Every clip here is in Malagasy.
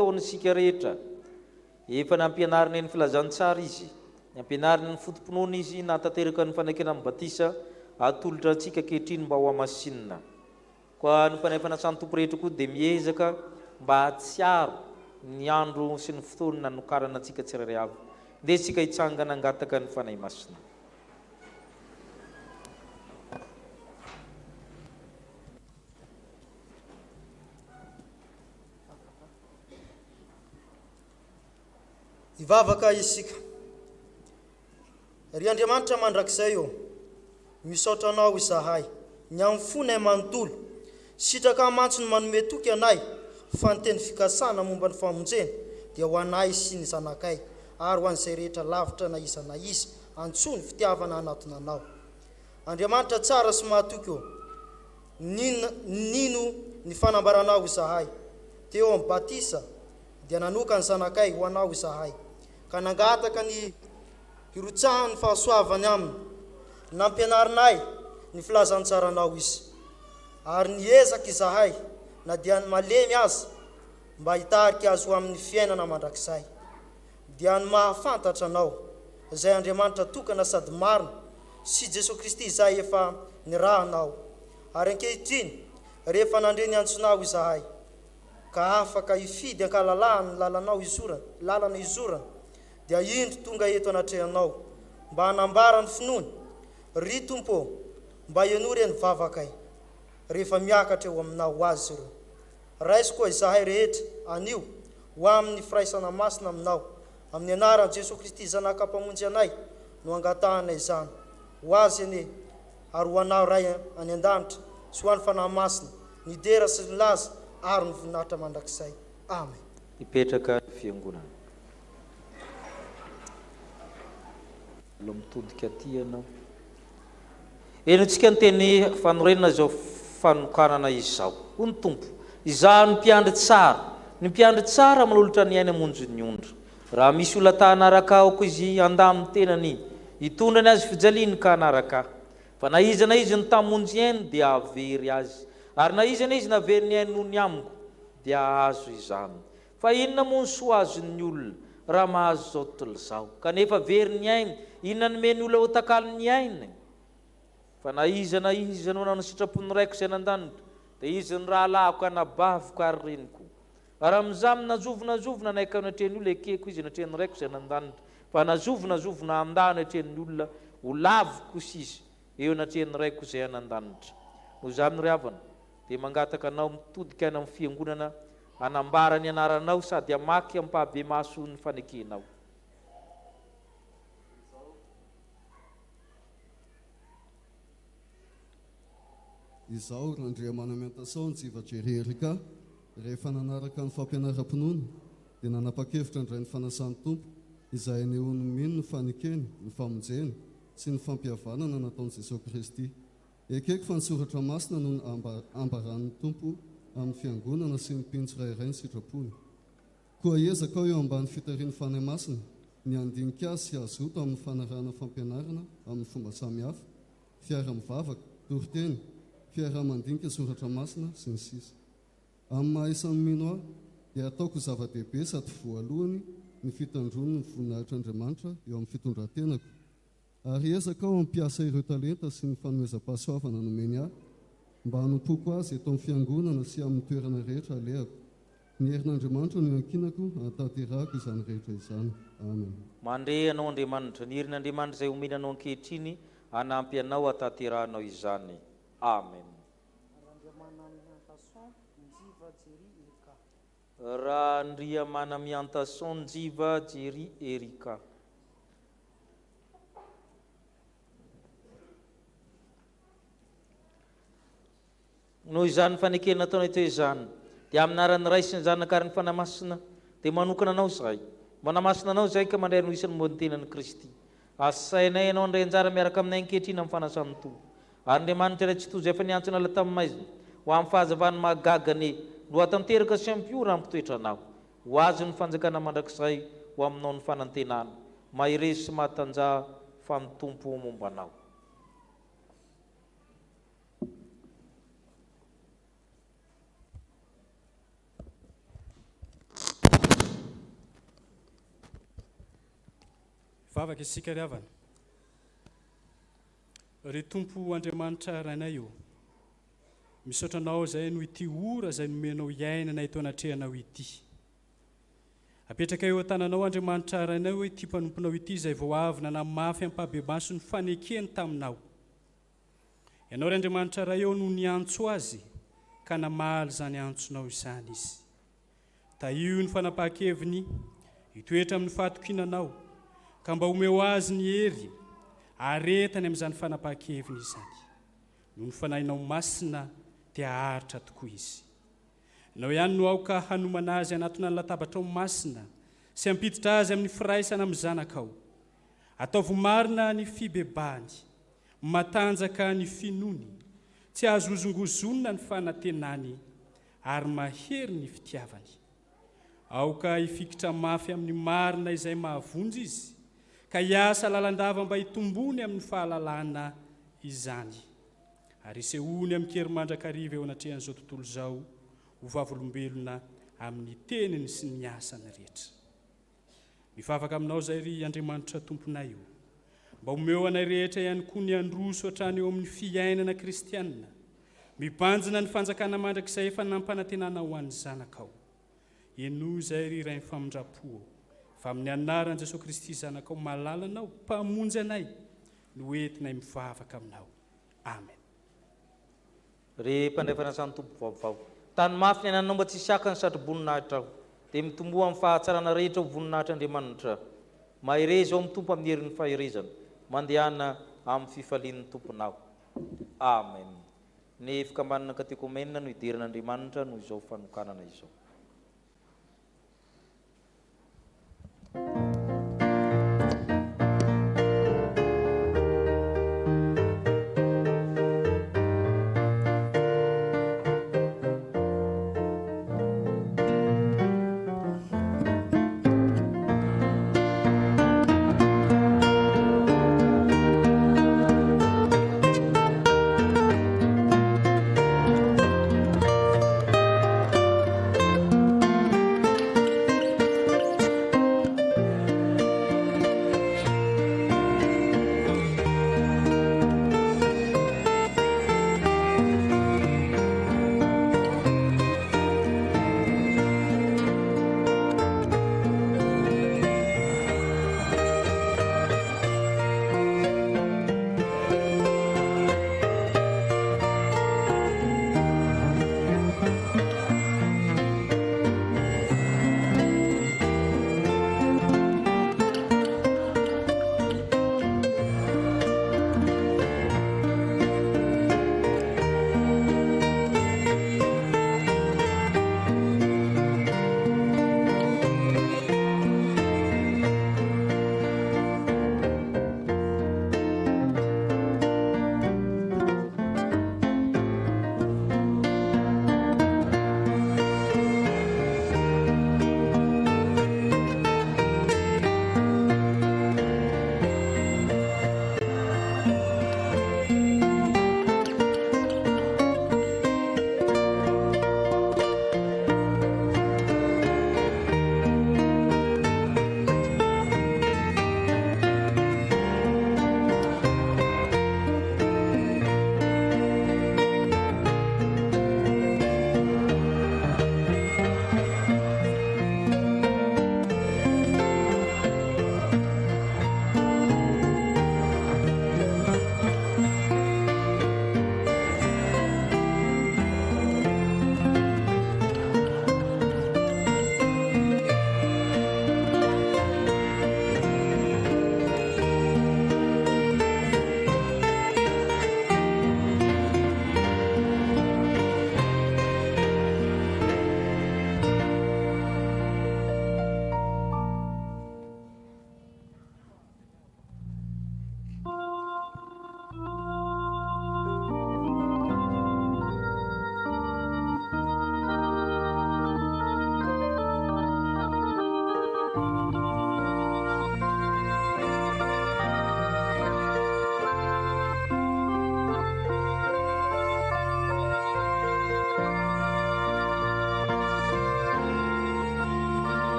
ataony isika rehetra efa nampianarina eny filazantsara izy nampianarina ny fotompinoana izy natanteraka ny fanekena amin'ny batisa atolotra antsika kehitriny mba ho amasinina koa ny mpanefana samy tompo rehetra koa dia miezaka mba hatsiaro ny andro sy ny fotoana nokarana antsika tsirairay avy dia tsika hitsangana angataka ny fanahy masina. Ivavaka isika ry Andriamanitra mandrakizay eo misaotra anao izahay ny amin'ny fonay manontolo sitraka mantsy ny manome toky anay fa ny teny fikasana momba ny famonjena dia ho anay sy ny zanakay ary ho an'izay rehetra lavitra na iza na izy antsony fitiavana anatona anao. Andriamanitra tsara sy mahatoky eo nino ny fanambaranao izahay teo amin'ny batisa dia nanoka ny zanakay ho anao izahay ka nangataka ny hirotsahan'ny fahasoavany aminy nampianarinay ny filazantsaranao izy ary niezaka izahay na dia ny malemy azy mba hitarika azy ho amin'ny fiainana mandrakizay dia ny mahafantatra anao izay Andriamanitra tokana sady marina sy Jesosy Kristy izay efa nirahanao ary ankehitriny rehefa nandre ny antsonao izahay ka afaka hifidy ankalalahany lalana izorana dia indro tonga eto anatrehanao mba hanambara ny finoany ry Tompo mba ianory ny vavakay rehefa miakatra eo aminao ho azy ireo. Raisy koa izahay rehetra anio ho amin'ny firaisana masina aminao amin'ny anaran'i Jesosy Kristy zanaka-mpamonjy anay no angatahanay izany ho azy ene ary ho anao ray any an-danitra sy ho an'ny fanahy masina ny dera sy ny laza ary ny voninahitra mandrakizay. Amen. Ipetraka fiangonana alo mitodika aty ianao enontsika ny teny fanorenana zao fanokanana izao ho ny tompo izaho ny mpiandry tsara ny mpiandry tsara manolotra ny ainy amonjy ondro raha misy olona ta hanaraka aoko izy andaminy tenany hitondrany azy fijaliany ka hanaraka fa na izy na izy ny tamonjy ainy dia avery azy ary na izy na izy navery ny ainy noho ny amiko dia azo izany fa inona moa ny soa azon'ny olona raha mahazo zao tontolo izao kanefa very ny ainy inona nomeny olona ho takalo ny ainy fa na izy no nanao sitrapony raiko izay nan-danitra dia izy ny raha lahako anabaviko ary reniko raha mizamy nazovonazovona naika anatreny olona ekeko izy anatreny raiko izay nan-danitra fa nazovonazovona andany anatreny olona ho laviko sy izy eo anatreny raiko izay anan-danitra noho izany ry havana dia mangataka anao mitodika any amin'ny fiangonana anambara ny anaranao sady amaky amin'ny mpahabe maso ny fanekenao. Izao Randriamana Miantasao Jivajery Erika rehefa nanaraka ny fampianaram-pinoana dia nanapa-kevitra indray ny fanasan'ny tompo izay anehoany mino ny fanekeny ny famonjeny sy ny fampihavanana nataon'i Jesosy Kristy ekeko fa ny soratra masina no ambaran'ny tompo amin'ny fiangonana sy ny mpino tsirairay ny sitrapony koa ezaka ao eo ambany fitarian'ny fanahy masina ny andinika azy sy azoto amin'ny fanarahana fampianarana amin'ny fomba samihafa fiara-mivavaka toriteny fiara-mandinika soratra masina sy ny sisa amin'ny maha isan'ny mino aho dia ataoko zava-dehibe sady voalohany ny fitandrony ny voninahitran'Andriamanitra eo amin'ny fitondrantenako ary ezaka ao ampiasa ireo talenta sy ny fanomezam-pahasoavana nomeny ahy mba hanompoko azy eto amin'ny fiangonana sy amin'ny toerana rehetra alehako ny herin'Andriamanitra no ankinako hataterahako izany rehetra izany. Amen. Mandre anao Andriamanitra ny herin'Andriamanitra izay omena anao ankehitriny hanampy anao hataterahanao izany. Amen. Randriamana Miantasao Jivajery Erika. Noho izany fanekena ataonay teo izany dia amin'ny anaran'ny Ray sy ny Zanaka ary ny Fanahy Masina dia manokana anao izay manamasina anao izay ka mandray no isan'ny modentenan'i Kristy asainay ianao andray anjara miaraka aminay ankehitriny amin'ny fanasan'ny tompo ary Andriamanitra iray tsy tojo efa niantsona ala tamin'ny maizina ho amin'ny fahazavany mahagagany no hatanteraka sy ampiora ampitoetranao ho azy ny fanjakana mandrakizay ho aminao ny fanantenana mahiresy sy mahatanja fa ny tompo momba anao. Mivavaka isika ry havana. Ry Tompo Andriamanitra rainay io, misaotra anao izay no ity ora izay nomenao iainana ito anatrehanao ity. Apetraka eo an-tananao Andriamanitra rainay hoe ity mpanomponao ity izay vao avy nanamafy ampahabebany sy ny fanekeny taminao. Ianao ry Andriamanitra ray eo no niantso azy ka namaly izany antsonao izany izy. Io ny fanapahan-keviny hitoetra amin'ny fahatokinanao ka mba omeo azy ny hery aretany amin'izany fanapahan-keviny izany. Noho ny fanahinao masina dia haritra tokoa izy. Ianao ihany no aoka hanomana azy anatona ny latabatra masina sy hampiditra azy amin'ny firaisana amin'ny zanakao. Ataovy marina ny fibebany, matanjaka ny finony, tsy azo ozongozonina ny fanantenany ary mahery ny fitiavany. Aoka hifikitra mafy amin'ny marina izay mahavonjy izy, ka hiasa lalandava mba hitombony amin'ny fahalalana izany. Ary isehony amin'ny keri mandrakariva eo anatrehan'izao tontolo izao, ho vavolombelona amin'ny teniny sy ny asany rehetra. Mivavaka aminao izay ry Andriamanitra Tomponay io, mba omeo anay rehetra ihany koa ny androso hatrany eo amin'ny fiainana kristianina, mibanjina ny fanjakana mandrakizay efa nampanantenana ho an'ny zanakao. Eno izay ry Ray Famindrapo, fa amin'ny anaran'i Jesosy Kristy zanakao malalanao, mpamonjy anay, no entinay mivavaka aminao. Amen. Ry mpandrefana sany tompo vaovao, tany mafy ny ananao mba tsy siakany satry voninahitra aho, dia mitomboa amin'ny fahatsarana rehetra ho voninahitra Andriamanitra. Mahereza ao amin'ny tompo amin'ny herin'ny faherezana, mandehana amin'ny fifalian'ny tomponao. Amen. Ny fikambanana katekomenina no iderin'Andriamanitra no izao fanokanana izao.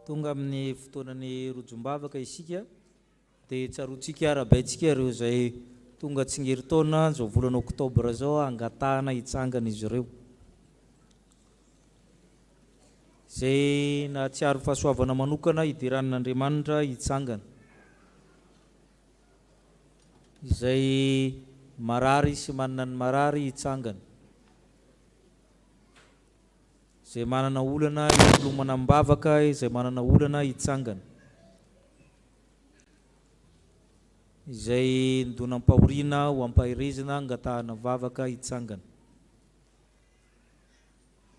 tonga amin'ny fotoanany rojom-bavaka isika dia tsaroantsika arabaintsika ireo izay tonga tsingerin-taona zao volana oktobra zao angatahana hitsangana izy ireo izay nahatsiaro fahasoavana manokana hidiran'Andriamanitra hitsangana izay marary sy manana ny marary hitsangana izay manana olana hilomana mibavaka izay manana olana hitsangana izay ndonam-pahoriana ho ampahirezana angatahana vavaka hitsangana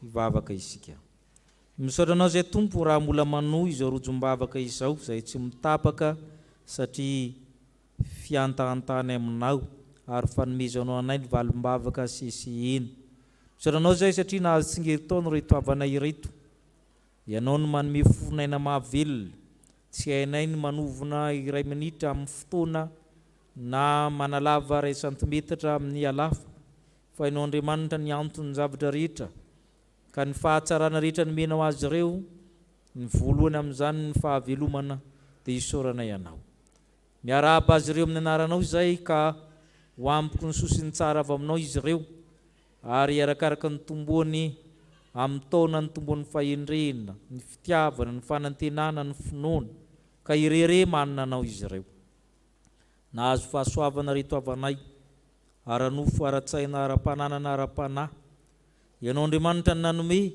hivavaka isika misaotra anao izay tompo raha mbola manohy izao rojom-bavaka izao izay tsy mitapaka satria fiantahantany aminao ary fanomezanao anay ny valim-bavaka sesihiny misaotra anao izay satria nahazo tsingerin-taona reto havanay ireto ianao no manome fonaina mahavelona tsy hainay ny manovona iray minitra amin'ny fotoana na manalava iray santimetatra amin'ny alafa fa ianao Andriamanitra ny antony zavatra rehetra ka ny fahatsarana rehetra nomenao azy ireo ny voalohany amin'izany ny fahavelomana dia isaorana ianao miarahaba azy ireo amin'ny anaranao izay ka ho ampiko ny sosiny tsara avy aminao izy ireo ary arakaraka ny tomboany amin'ny taona ny tombony fahendrena ny fitiavana ny fanantenana ny finoana ka irere manana anao izy ireo nahazo fahasoavana reto avanay ara-nofo ara-tsaina ara-pananana ara-panahy ianao Andriamanitra ny nanome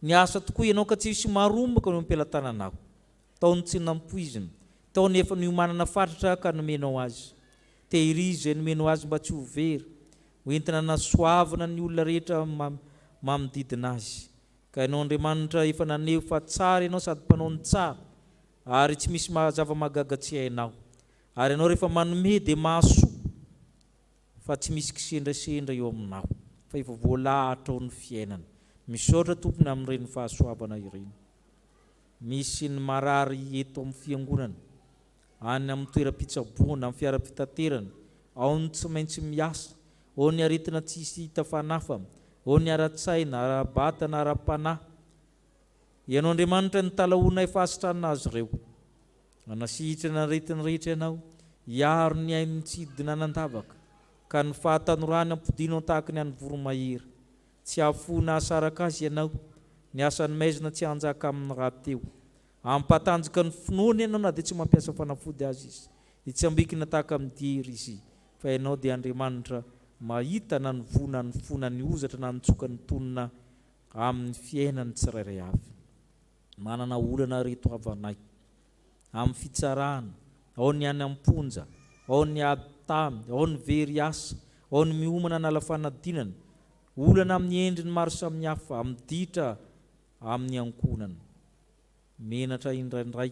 ny asa tokoa ianao ka tsy misy marombaka no ampelantananao taony tsy nampoizina taony efa niomanana fatratra ka nomenao azy tehirizy izay nomenao azy mba tsy ho very hoentina nasoavana ny olona rehetra manodidina azy ka ianao Andriamanitra efa naneho fa tsara ianao sady mpanao ny tsara ary tsy misy zava-magaga tsy hainao ary ianao rehefa manome dia mahasoa fa tsy misy kisendrasendra eo aminao fa efa voalahatra ao ny fiainana misaotra tompony amin'ireny fahasoavana ireny misy ny marary eto amin'ny fiangonana any amin'ny toeram-pitsaboana amin'ny fiara-pitaterana ao ny tsy maintsy miasa ao ny aretina tsisy hita fanafa ao ny ara-tsaina ara-batana ara-panahy ianao Andriamanitra ny talahoana efasitranina azy ireo anasitrana ny aretina rehetra ianao hiaro ny ainy tsidina nan-davaka ka ny fahatanorany ampodinao tahaka ny any voromahery tsy hafona asaraka azy ianao ny asany maizina tsy hanjaka amin'ny rahateo ampatanjaka ny finoana ianao na dia tsy mampiasa fanafody azy izy itsy ambikina tahaka amin'ny diery izy fa ianao dia Andriamanitra mahita na ny vona ny fona ny ozatra na nitsoka ny tonona amin'ny fiainany tsirairay avy manana olana reto havanay amin'ny fitsarana ao ny any amponja ao ny ady tamy ao ny very asa ao ny miomana nala fanadinana olana amin'ny endriny maro samihafa amin'ny ditra amin'ny ankonana menatra indraindray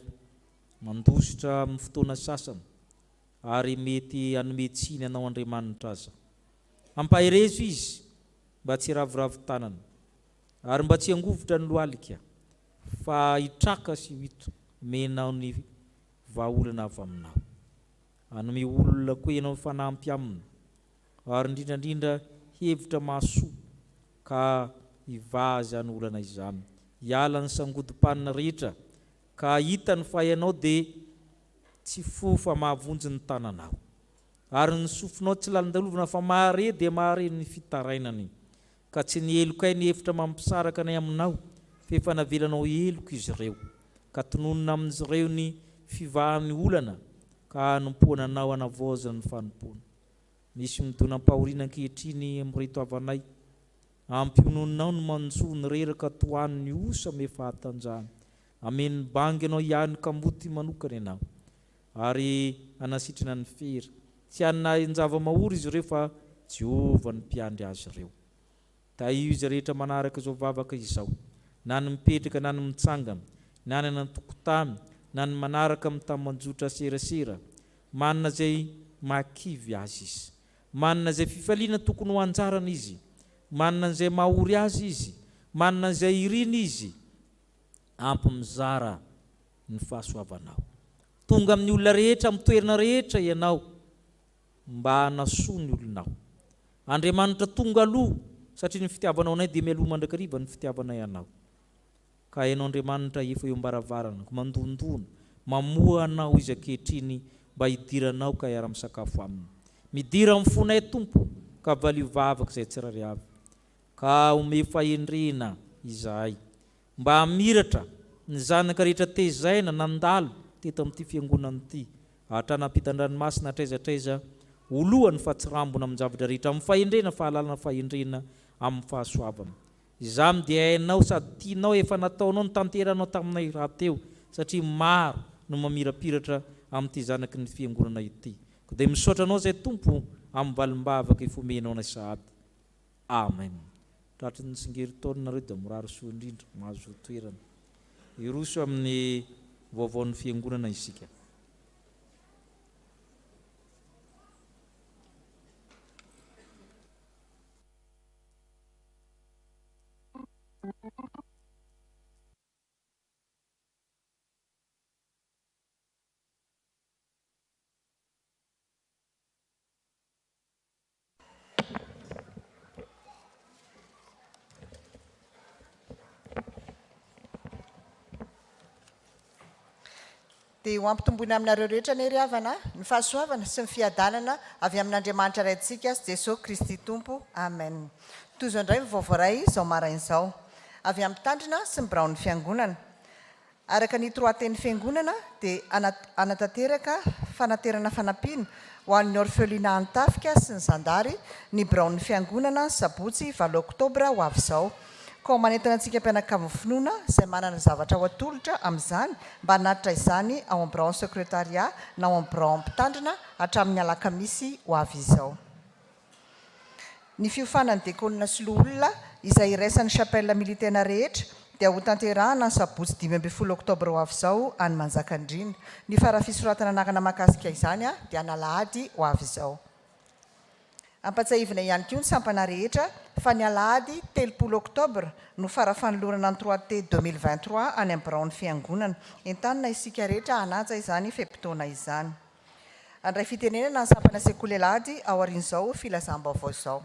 mandositra amin'ny fotoana sasany ary mety anometsiny anao Andriamanitra aza ampahirezo izy mba tsy ravoravo tanana ary mba tsy angovotra ny lohalika fa hitraka sy hito menao ny vahaolana avy aminao anome olona koa ianao fanampy aminy ary indrindrandrindra hevitra mahasoa ka hivaza ny olana izany hiala ny sangodimpanina rehetra ka hita ny fahainao dia tsy fo fa mahavonjy ny tananao ary ny sofinao tsy lalindalovana fa mahare dia mahare ny fitarainany ka tsy ny elokay ny hevitra mampisaraka anay aminao fa efa navelanao eloko izy ireo ka tononona amin'izy ireo ny fivahan'ny olana ka hanompoana anao hanavaozana ny fanompoana misy midonam-pahoriana ankehitriny amin'reto havanay ampiononao no manjoa ny reraka tohan'ny osa me fahatanjahana amen'ny bangy ianao ihany kamboty manokana ianao ary anasitrana ny fery tsy hanina njava-mahory izy ireo fa Jehovah ny mpiandry azy ireo da io izy rehetra manaraka izao vavaka izao na ny mipetraka na ny mitsangana na ny tokotany na ny manaraka amin'ny tamanjotra serasera manana izay makivy azy izy manana izay fifaliana tokony ho anjarana izy manana izay mahory azy izy manana izay irina izy ampy mizara ny fahasoavanao tonga amin'ny olona rehetra amin'ny toerana rehetra ianao mba hanasoa ny olonao Andriamanitra tonga aloha satria ny fitiavanao anay dia mialoha mandrakariva ny fitiavanay anao ka hainao Andriamanitra efa eo ambaravarana ko mandondona mamoa anao izy ankehitriny mba hidiranao ka hiara-misakafo aminy. Midira amin'ny fonay Tompo ka valio vavaka izay tsirairay avy, ka ome fahendrena izahay mba hamiratra ny zanaka rehetra tezaina nandalo teto amin'ity fiangonana ity, hatranampita-dranomasina hatraizatraiza olohany fahatsirambona amin'ny zavatra rehetra, amin'ny fahendrena fahalalana fahendrena amin'ny fahasoavana. Izany dia hainao sady tianao efa nataonao ny tanteranao taminay rahateo, satria maro no mamirapiratra amin'ity zanaky ny fiangonana ity. Dia misaotra anao zay Tompo amin'ny valimbavaka ifomenao na sahady. Amen. Tratry ny tsingerin-taonanareo dia morary soa indrindra mahazo toerana iroso amin'ny vaovaon'ny fiangonana isika. Dia ho ampitombona aminareo rehetra ny ry-havana, ny fahasoavana sy ny fiadanana avy amin'Andriamanitra iray antsika sy Jesosy Kristy Tompo. Amen. Toy izao indray ny vaovao iray izao marain'izao avy amin'ny tandrina sy ny biraon'ny fiangonana. Araka ny toroaten'ny fiangonana dia anatanteraka fanaterana fanampiana ho an'ny orphelinat Antafika sy ny Zandary ny biraon'ny fiangonana Sabotsy 8 Oktobra ho avy izao. Ka manentana antsika mpianakavy finoana izay manana zavatra ho atolotra amin'izany mba hanatitra izany ao amin'ny birao sekretariat na ao amin'ny birao mpitandrina hatramin'ny alakamisy ho avy izao. Ny fiofanan'ny diakonina sy loholona izay iraisan'ny chapelle militaire rehetra dia ho tanterahana ny Sabotsy 15 Oktobra ho avy izao any Manjakandriana. Ny farafisoratana anakana mahakasika izany dia Alahady ho avy izao. Ampatsahivana ihany koa ny sampana rehetra fa ny Alahady 3 Oktobra no farafanolorana ny 3T 2023 any amin'ny biraon'ny fiangonana. Entanina isika rehetra hanaja izany fetim-potoana izany. Andray fitenenana ny sampana sekoly Alahady ao aorian'izao filazam-baovao izao.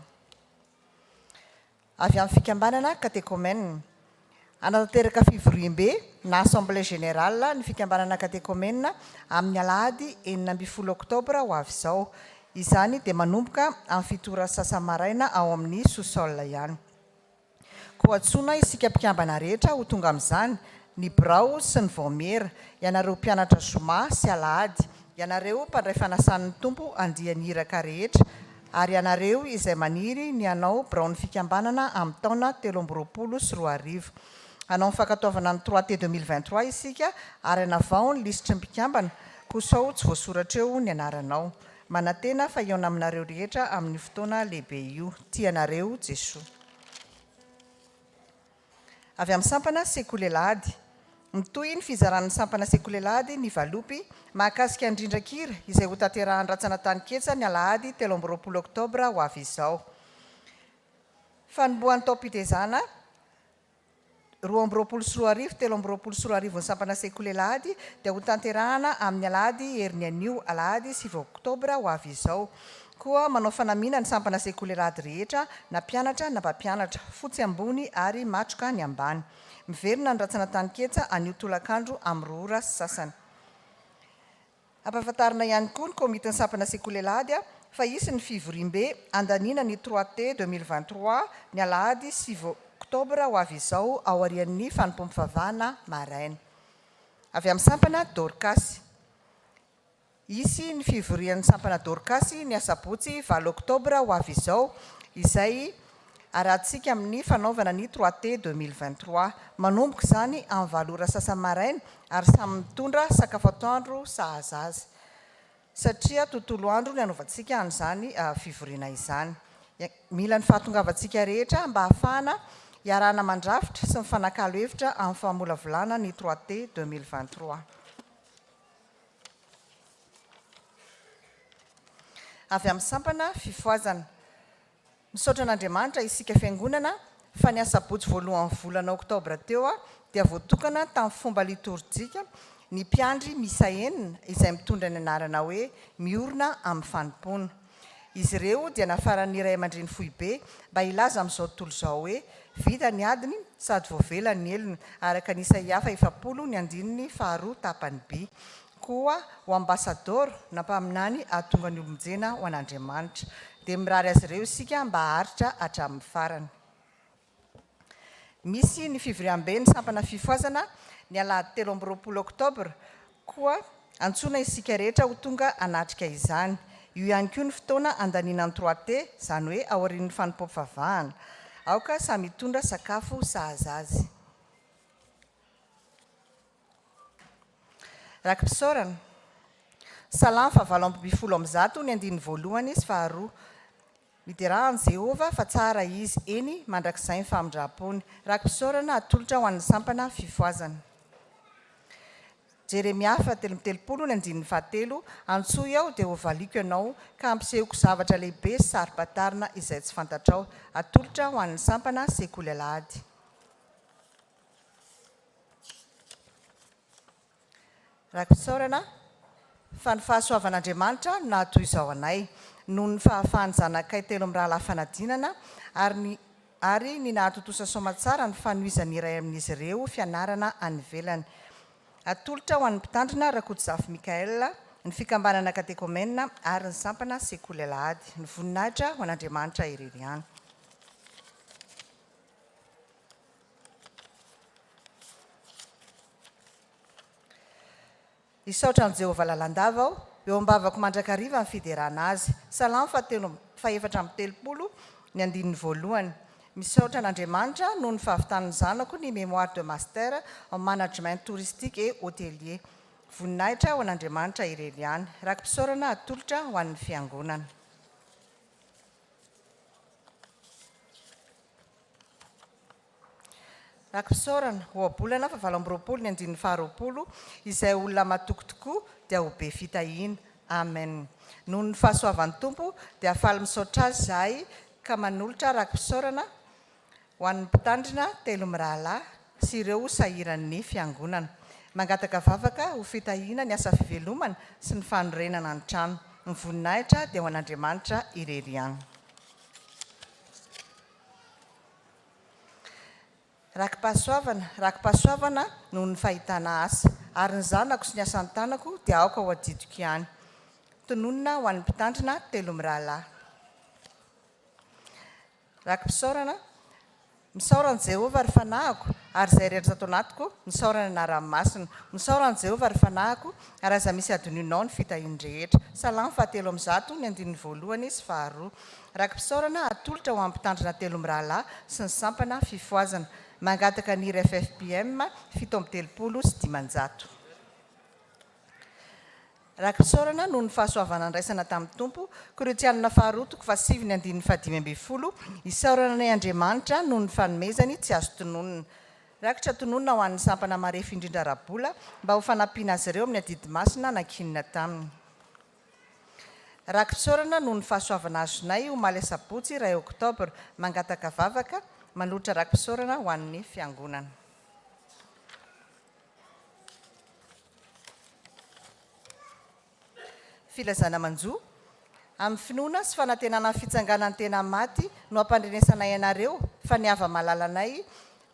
Avy amin'ny fikambanana katekômena anatanteraka fivoriam-be na assemblée générale ny fikambanana katekômena amin'ny Alahady 9 Oktobra ho avy izao. Izany dia manomboka amin'ny fitora sasa-maraina ao amin'ny sous-sol ihany. Koa antsoina isika mpikambana rehetra ho tonga amin'izany ny birao sy ny vaomera, ianareo mpianatra Zoma sy Alahady, ianareo mpandray fanasan'ny Tompo andiany iraka rehetra, ary ianareo izay maniry ny hanao biraon'ny fikambanana amin'ny taona 2024. Hanao ny fankatoavana ny 3T 2023 isika ary hanavao ny lisitry ny mpikambana, kosa tsy voasoratra eo ny anaranao. Manantena fa iona aminareo rehetra amin'ny fotoana lehibe io. Tianareo Jesosy. Avy amin'ny sampana sekoly Alahady. Mitohy ny fizaran'ny sampana sekoly Alahady ny valopy mahakasika andrindrakira izay ho tanterahan'ny ratsana tany ketsa ny Alahady 13 Oktobra ho avy izao. Fanombohan'ny tao-pitezana 2024 13 ny sampana sekoly Alahady dia ho tanterahana amin'ny Alahady herin'ny anio Alahady 7 Oktobra ho avy izao. Koa manao fanamiana ny sampana sekoly Alahady rehetra na mpianatra na mpampianatra, fotsy ambony ary matroka ny ambany. Miverina ny ratsana tany ketsa anio tolakandro amin'ny 2 ora sasany. Ampahafantarina ihany koa ny komite ny sampana sekoly Alahady fa isy ny fivoriam-be andaniana ny 3T 2023 ny Alahady 7 Oktobra ho avy izao ao arian'ny fanompoam-pivavahana maraina. Avy amin'ny sampana Dorcas. Isy ny fivorian'ny sampana Dorcas ny Sabotsy 8 Oktobra ho avy izao izay arahantsika amin'ny fanaovana ny 3T 2023. Manomboka izany amin'ny 8 ora sasa-maraina ary samy mitondra sakafo atoandro sahazaza. Satria tontolo andro ny anaovantsika an'izany fivoriana izany. Mila ny fahatongavantsika rehetra mba hahafahana iarahana mandrafitra sy mifanakalo hevitra amin'ny famolavolana ny 3T 2023. Avy amin'ny sampana fifoazana. Misaotra an'Andriamanitra isika fiangonana fa ny Sabotsy voalohan'ny volana Oktobra teo dia voatokana tamin'ny fomba liturjika ny mpiandry misa enina izay mitondra ny anarana hoe miorina amin'ny fanompona. Izy ireo dia nafaran'ny Iray aman-dreny Foibe mba ilaza amin'izao tontolo izao hoe vita ny adiny sady voavela ny elony araka ny Isaiafa 7 ny andininy 2 tapany B. Koa ho ambasador na mpaminany ahatonga ny olonjena ho an'Andriamanitra dia mirary azy ireo isika mba haharitra hatramin'ny farany. Misy ny fivoriam-ben'ny sampana fifoazana ny alahady 13 Oktobra koa antsoina isika rehetra ho tonga anatrika izany. Io ihany koa ny fotoana andaniana ny 3T, izany hoe aorian'ny fanompom-pivavahana. Aoka samy mitondra sakafo sahaza azy. Rakim-pisaorana. Salamy 7:100 ny andiny voalohany sy 2. Miderahan Jehova fa tsara izy eny mandrakizay ny famindram-pony. Rakim-pisaorana atolotra ho an'ny sampana fifoazana. Jeremia 7:30 ny andiny 7. Antsoa iaho dia hovaliko ianao ka ampisehoko zavatra lehibe sy sarim-patarina izay tsy fantatrao. Atolotra ho an'ny sampana sekoly alahady. Rakim-pisaorana. Fa ny fahasoavan'Andriamanitra nahatoy izao anay noho ny fahafahany zanakay 3 amin'ny rahalahy fanadinana ary ny nahatotosa soamatsara ny fanohizany iray amin'izy ireo fianarana any ivelany. Atolotra ho an'ny mpitandrina Rakotomanga Mikaela ny fikambanana katekomena ary ny sampana sekoly alahady. Ny voninahitra ho an'Andriamanitra irery ihany. Isaotra amin'ny Jehovah lalandava aho, eo ambavako mandrakariva ny fiderana azy. Salamy 4:30 ny andininy voalohany. Misaotra an'Andriamanitra noho ny fahavitan'ny zanako ny mémoire de master en management touristique et hôtelier. Voninahitra ho an'Andriamanitra irery ihany. Rakim-pisaorana atolotra ho an'ny fiangonana. Rakim-pisaorana ohabolana 7:20 ny andininy 20 izay olona matoky tokoa dia ho be fitahiana. Amen. Noho ny fahasoavan'ny tompo dia afaly misaotra azy zahay ka manolotra rakim-pisaorana ho an'ny mpitandrina 3 amin'ny rahalahy sy ireo sahiran'ny fiangonana. Mangataka vavaka ho fitahiana ny asa fivelomana sy ny fanorenana ny trano. Ny voninahitra dia ho an'Andriamanitra irery ihany. Rakim-pahasoavana noho ny fahitana asa ary ny zanako sy ny asan'ny tanako dia aoka ho adidiko ihany. Tononona ho an'ny mpitandrina 3 amin'ny rahalahy. Rakim-pisaorana. Misaorana Jehovah ary fanahiko ary izay rehetra ato anatiko misaorana ny ara-masina. Misaorana Jehovah ary fanahiko ary aza misy adonionao ny fitahiany rehetra. Salamy 7:100 ny andininy voalohany sy 2. Rakim-pisaorana atolotra ho an'ny mpitandrina 3 amin'ny rahalahy sy ny sampana fifoazana. Mangataka ny RFFPM 7:30 sy 500. Rakim-pisaorana noho ny fahasoavana andraisana tamin'ny tompo. Korinthianina 2:7 ny andininy 5:10. Isaorana ny Andriamanitra noho ny fanomezany tsy azo tononona. Rakitra tononona ho an'ny sampana marefo indrindra rabola mba ho fanampiana azy ireo amin'ny adidy masina nankinina taminy. Rakim-pisaorana noho ny fahasoavana azonay ho maly sabotsy 2 Oktobra. Mangataka vavaka manolotra rakim-pisaorana ho an'ny fiangonana. Filazana manjo. Amin'ny finoana sy fanantenana ny fitsanganan'ny tena maty no ampandrenesanay ianareo fa ny ava malalanay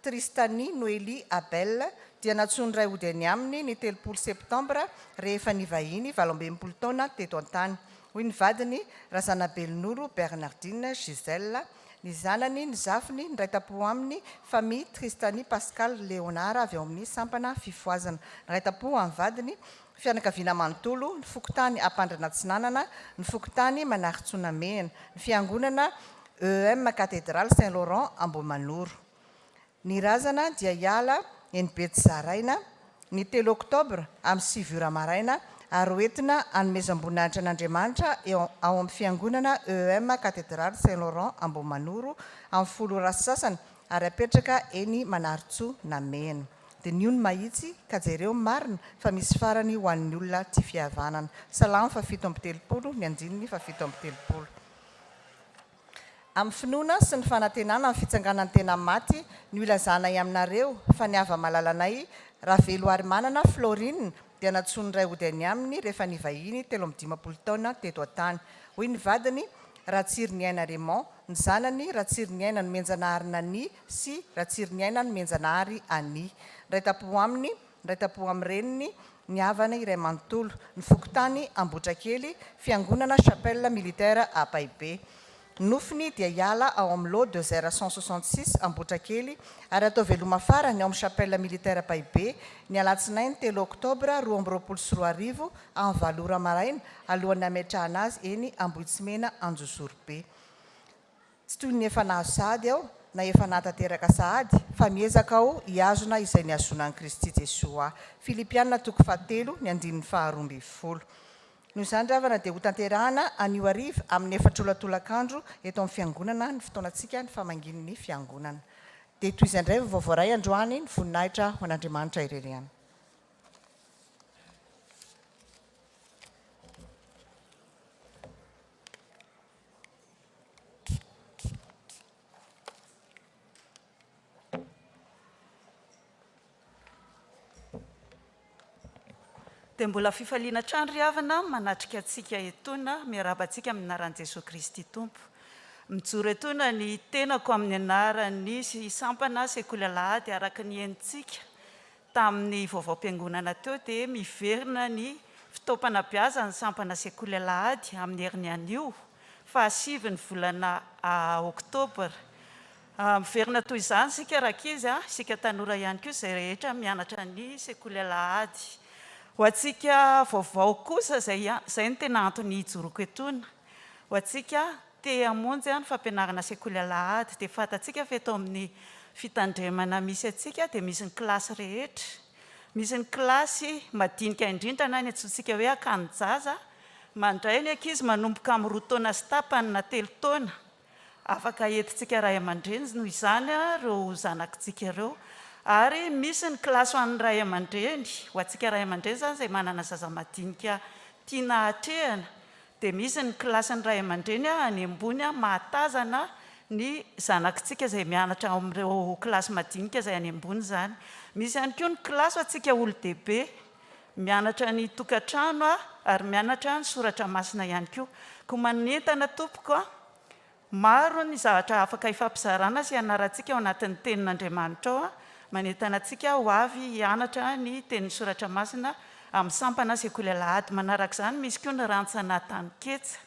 Tristany Noely Abel dia natsony ray ody any aminy ny 3 Septambra rehefa nivahiny 17 taona teto an-tany. Hoy ny vadiny Razanabelonoro Bernardine Giselle, ny zanany ny zafiny ny raitapo aminy famille Tristany Pascal Léonard avy ao amin'ny sampana fifoazana. Ny raitapo amin'ny vadiny fianakaviana manontolo, ny fokotany Ampandrana Tsinanana, ny fokotany Manaritsona Mehana, ny fiangonana EM Cathédrale Saint-Laurent Ambohimanoro. Ny razana dia hiala eny Betizaraina ny 3 Oktobra amin'ny 7 ora maraina ary hoentina hanomezam-boninahitra an'Andriamanitra ao amin'ny fiangonana EM Cathédrale Saint-Laurent Ambohimanoro amin'ny 10 ora sasany ary apetraka eny Manaritsona Mehana. Dia ny ony mahitsy ka jereo marina fa misy farany ho an'ny olona tsy fihavanana. Salamy 7:30 ny andininy 7:30. Amin'ny finoana sy ny fanantenana amin'ny fitsanganan'ny tena maty ny ilazanay aminareo fa ny ava malalanay Ravelo ary manana Florine dia natsony ray ody any aminy rehefa nivahiny 13 taona teto an-tany. Hoy ny vadiny Ratsiriny Aina Raymond ny zanany ratsiry ny aina no menjanahary ny sy ratsiry ny aina no menjanahary any. Raitapo aminy, raitapo amin'ny reniny, ny havana iray manontolo, ny fokotany Ambotrakely, fiangonana chapelle militaire à Paibe. Nofiny dia hiala ao amin'ny lot 2166 Ambotrakely ary atao veloma farany ao amin'ny chapelle militaire Paibe ny alatsinainy 3 oktobra 2024 amin'ny 7 ora maraina alohan'ny ametrahana azy eny Ambohitsimena Anjozorobe. Tsy toy ny efa nahazo sahady aho na efa nahatateraka sahady fa miezaka aho hiazona izay niazonan'i Kristy Jesoa. Filipianina 4:7 ny 2:12. Noho izany ravana dia ho tanterahana anio hariva amin'ny 4 olatolakandro eto amin'ny fiangonana ny fotoanantsika ny famangin'ny fiangonana. Dia toy izay indray vaovao iray androany ny voninahitra ho an'Andriamanitra ireriana. Dia mbola fifaliana trano ry havana manatrika antsika etona miarabantsika amin'ny anaran'i Jesosy Kristy Tompo. Mijoro etona ny tenako amin'ny anarany sy sampana sekoly alahady araka ny enitsika tamin'ny vaovao-piangonana teo dia miverina ny fitaopana-biaza ny sampana sekoly alahady amin'ny heriny anio fa 7 ny volana oktobra. Miverina toy izany sika rakizy, sika tanora ihany koa izay rehetra mianatra ny sekoly alahady. Ho antsika vaovao kosa zay ny tena antony hijoroko etona. Ho antsika te hamonjy ny fampianarana sekoly alahady dia fantatsika fa eto amin'ny fitandremana misy antsika dia misy ny kilasy rehetra. Misy ny kilasy madinika indrindra na ny antsointsika hoe akanjaza. Mandray ny ankizy manomboka amin'ny 2 taona sy tapany na 3 taona. Afaka entintsika ray aman-dreny noho izany ireo zanakitsika ireo. Ary misy ny kilasy ho an'ny ray aman-dreny, ho antsika ray aman-dreny zany izay manana zaza madinika tiana hatrehana. Dia misy ny kilasy ny ray aman-dreny any ambony mahatazana ny zanakitsika izay mianatra amin'ireo kilasy madinika izay any ambony zany. Misy ihany koa ny kilasy ho antsika olon-dehibe, mianatra ny tokantrano ary mianatra ny soratra masina ihany koa. Koa manentana tompoko maro ny zavatra afaka hifampizarana sy ianarantsika ao anatin'ny tenin'Andriamanitra ao manentana antsika ho avy hianatra ny tenin'ny soratra masina amin'ny sampana sekoly alahady. Manaraka izany misy koa ny rantsana taniketsa.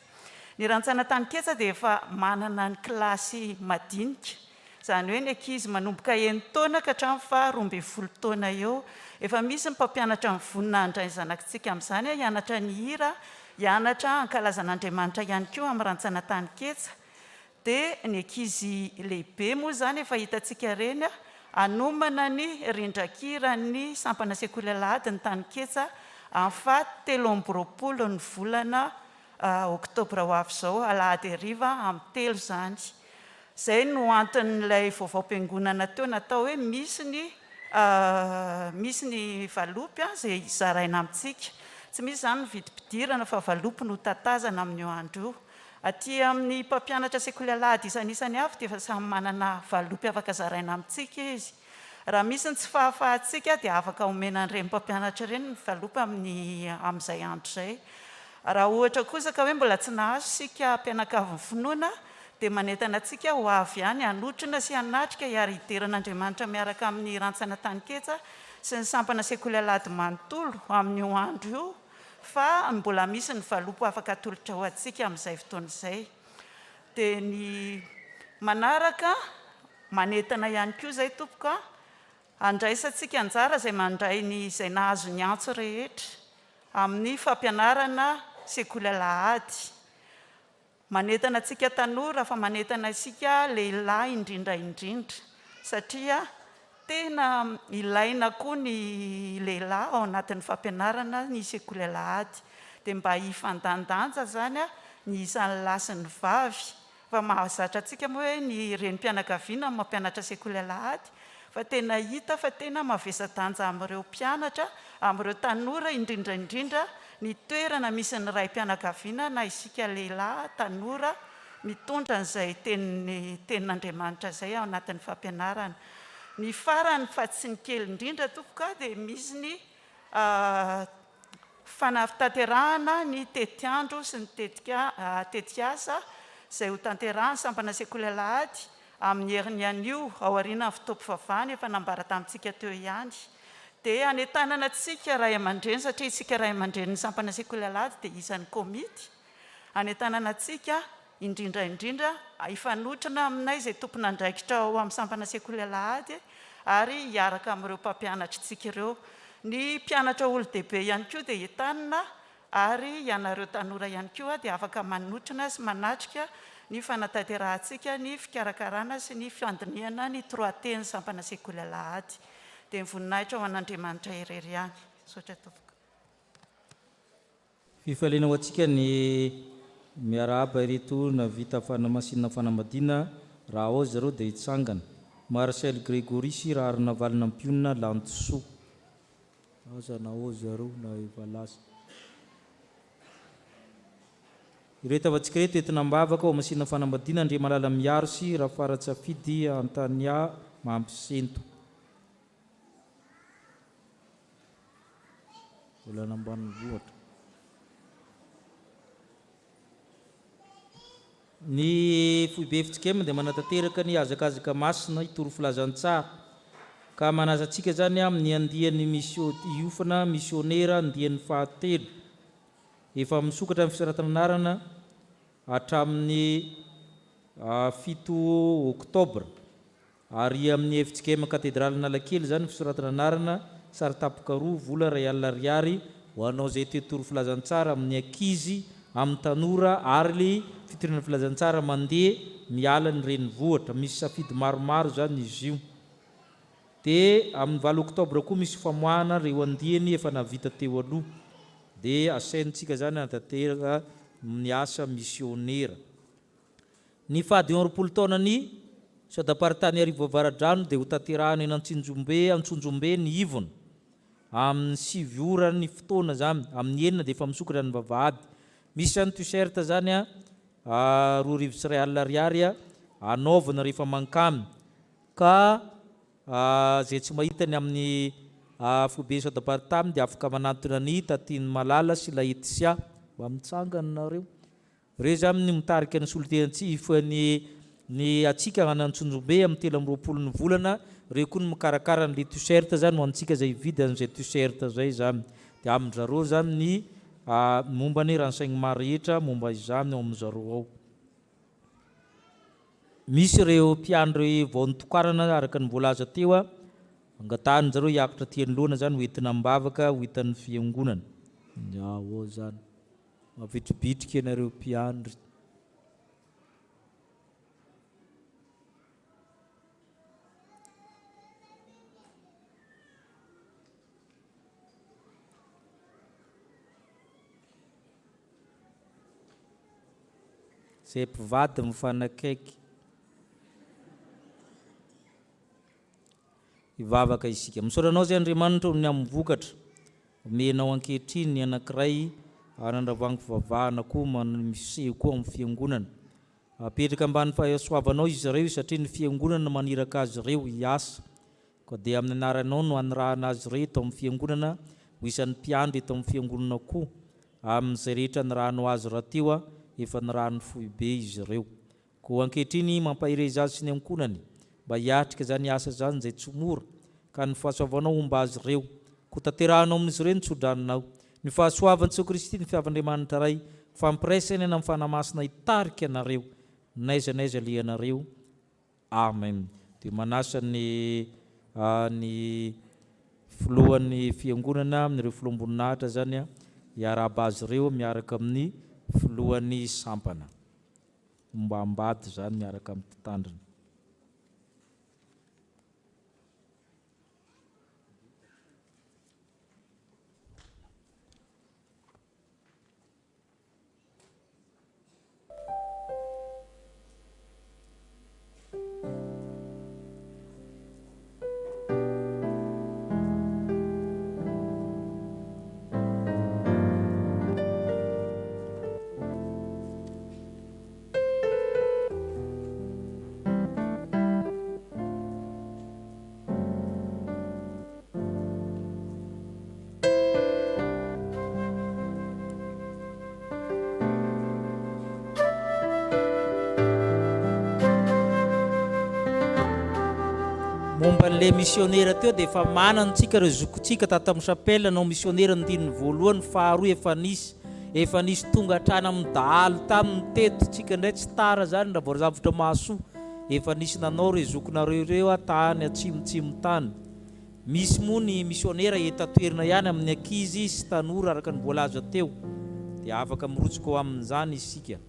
Ny rantsana taniketsa dia efa manana ny kilasy madinika. Izany hoe ny ankizy manomboka 9 taona ka hatramin'ny 12 taona eo. Efa misy ny mpampianatra amin'ny voninahitra ny zanakitsika amin'izany hianatra ny hira, hianatra ankalazan'Andriamanitra ihany koa amin'ny rantsana taniketsa. Dia ny ankizy lehibe moa zany efa hitantsika reny anomana ny rindran-kira ny sampana sekoly alahady ny taniketsa amin'ny 17 ny volana oktobra ho avy izao alahady hariva amin'ny 3 zany. Izay no anton'ilay vaovao-piangonana teo natao hoe misy ny valopy izay zaraina amintsika. Tsy misy zany ny vidim-pidirana fa valopy no tatazana amin'io andro io. Aty amin'ny mpampianatra sekoly alahady isan'isany avy dia efa samy manana valopy afaka zaraina amintsika izy. Raha misy ny tsy fahafahantsika dia afaka omena an'ireny mpampianatra ireny ny valopy amin'izay andro izay. Raha ohatra kosa ka hoe mbola tsy nahazo sika mpianakavy ny finoana dia manentana antsika ho avy ihany hanotrona sy hanatrika hiary hideran'Andriamanitra miaraka amin'ny rantsana taniketsa sy ny sampana sekoly alahady manontolo amin'io andro io. Fa mbola misy ny valopy afaka atolotra ho antsika amin'izay fotoana izay. Dia ny manaraka manentana ihany koa izay tompoko andraisantsika anjara izay mandray ny izay nahazo ny antso rehetra amin'ny fampianarana sekoly alahady. Manentana antsika tanora fa manentana isika lehilahy indrindra satria tena ilaina koa ny lehilahy ao anatin'ny fampianarana ny sekoly alahady. Dia mba hifandandanja zany ny isan'ny lahy sy ny vavy. Fa mahazatra antsika moa hoe ny renim-pianakaviana mampianatra sekoly alahady fa tena hita fa tena mavesa-danja amin'ireo mpianatra, amin'ireo tanora indrindra ny toerana misy ny raim-pianakaviana na isika lehilahy tanora mitondra n'izay tenin'Andriamanitra izay ao anatin'ny fampianarana. Ny farany fa tsy ny kely indrindra tompoko dia misy ny fanatanterahana ny tetiandro sy ny tetiasa izay ho tanterahany sampana sekoly alahady amin'ny heriny ihany io ao ariana ny fitoam-pivavahana efa nambara tamintsika teo ihany. Dia anetanana antsika ray aman-dreny satria isika ray aman-dreny ny sampana sekoly alahady dia isan'ny komity. Anetanana antsika indrindraindrindra ifanotrana aminay izay tompona andraikitra ao amin'ny sampana sekoly alahady ary hiaraka amin'ireo mpampianatra tsika ireo. Ny mpianatra olo-dehibe ihany koa dia entanina ary ianareo tanora ihany koa dia afaka manotrana sy manatrika ny fanatanterantsika ny fikarakarana sy ny fandiniana ny troateny sampana sekoly alahady. Dia mivoninahitra ho an'Andriamanitra irery ihany. Sotra tompoko. Fifaliana ho antsika ny miarahaba ireto na vita fanamasinana fanambadiana raha ao zareo dia hitsangana. Marcel Grégory sy raha arina valina ampionina Lantsoa. Aza na ao zareo na efa lasa. Ireto avatsika reto entina mbavaka ao masinina fanambadiana Andria Malala miaro sy raha faratsafidy Antania mampisento. Volana ambany vohatra. Ny foibe fitsikema dia manatanteraka ny azakazaka masina hitoro filazantsara ka manaza antsika zany amin'ny andian'ny iofana misionera andian'ny fahatelo efa misokatra amin'ny fisaratana anarana hatramin'ny 7 oktobra ary amin'ny efitsikema katedralin'Analakely zany fisaratana anarana sary tapaka 2 vola ray alina ariary ho anao izay tetoro filazantsara amin'ny ankizy amin'ny tanora ary fitirana filazantsara mandeha miala ny renivohitra. Misy safidy maromaro zany izy io. Dia amin'ny 7 oktobra koa misy famoahana reo andiany efa navita teo aloha. Dia asaintsika zany anatanteraka ny asa misionera. Ny fady 20 taona ny sadapartany arivo avaradrano dia ho tanterahana eny Antsonjombe ny Ivona amin'ny 7 ora ny fotoana zany. Amin'ny 9 dia efa misokatra ny vavahady. Misy any t-shirt zany 2 alina ariary anaovana rehefa mankamy ka zay tsy mahitany amin'ny foibe sadapartamy dia afaka manatona ny Tatiany Malala sy Laetisia mba mitsangana nareo. Reo zany ny mitarika ny solitenantsifo ny atsika any Antsonjombe amin'ny 13 ny volana. Reo koa ny mikarakara ny t-shirt zany ho antsika izay vidy an'izay t-shirt zay zany. Dia amin'izareo zany ny momba ny ransaigny maro rehetra momba izany ao amin'izareo ao. Misy ireo mpiandro vao nitokarana araka ny voalaza teo angatahany zareo hiakatra tian'lohana zany hoentina mbavaka ho hitan'ny fiangonana. Ao zany mavitribitrika ianareo mpiandry. Zay mpivady mifanakaiky hivavaka isika. Misaoranao zay Andriamanitra ny amin'ny vokatra omenao ankehitriny ny anankiray anandravagny fivavahana koa miseho koa amin'ny fiangonana. Apetraka ambany fahasoavanao izy ireo satria ny fiangonana maniraka azy ireo hiasa. Ka dia amin'ny anaranao no anirahana azy ireo eto amin'ny fiangonana ho isan'ny mpiandry eto amin'ny fiangonana koa amin'izay rehetra nirahanao azy rahateo efa nirahany foibe izy ireo. Ko ankehitriny mampahireza azy sy ny ankonany mba hiatrika zany asa zany izay tsy mora ka ny fahasoavanao homba azy ireo. Ko tanterahanao amin'izy ireo ny tsodranonao. Ny fahasoavan'i Jesoa Kristy ny fiavan-Andriamanitra ray fampiraisana amin'ny fanamasina hitarika anareo naiza lianareo. Amen. Dia manasa ny filohan'ny fiangonana amin'ireo filoam-boninahitra zany hiarahaba azy ireo miaraka amin'ny filohan'ny sampana mba ambady zany miaraka amin'ny mpitandrina. Mampan'le misionera teo dia efa manantsika ireo zokontsika tato amin'ny chapelle nao misionera ndininy voalohany faharoa efa nisy tonga hatrany amin'ny dahalo tamin'ny tetontsika indray tsy tara zany raha voarazavatra mahasoa efa nisy nanao ireo zokonareo ireo atany atsimotsimo tany. Misy moa ny misionera etatoerina ihany amin'ny ankizy sy tanora araka ny voalaza teo dia afaka mirotsaka ao amin'izany isika.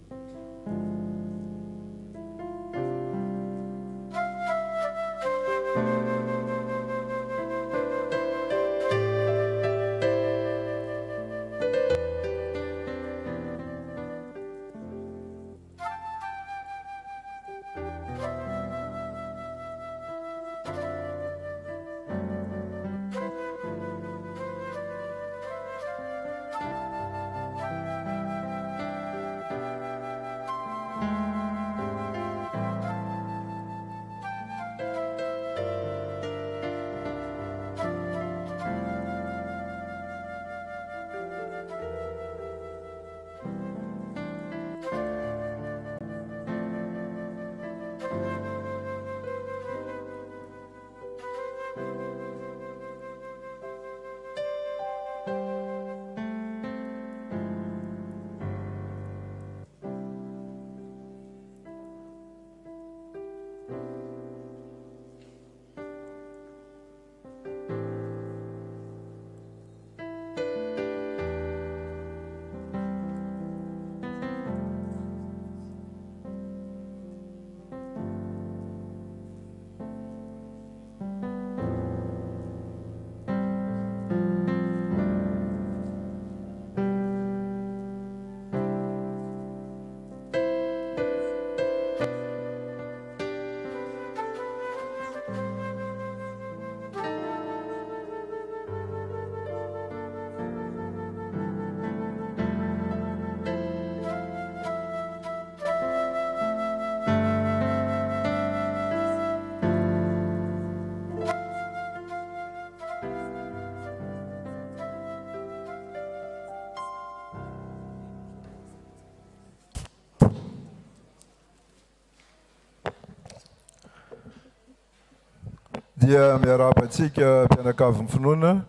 Dia miarabantsika mpianakavy finoana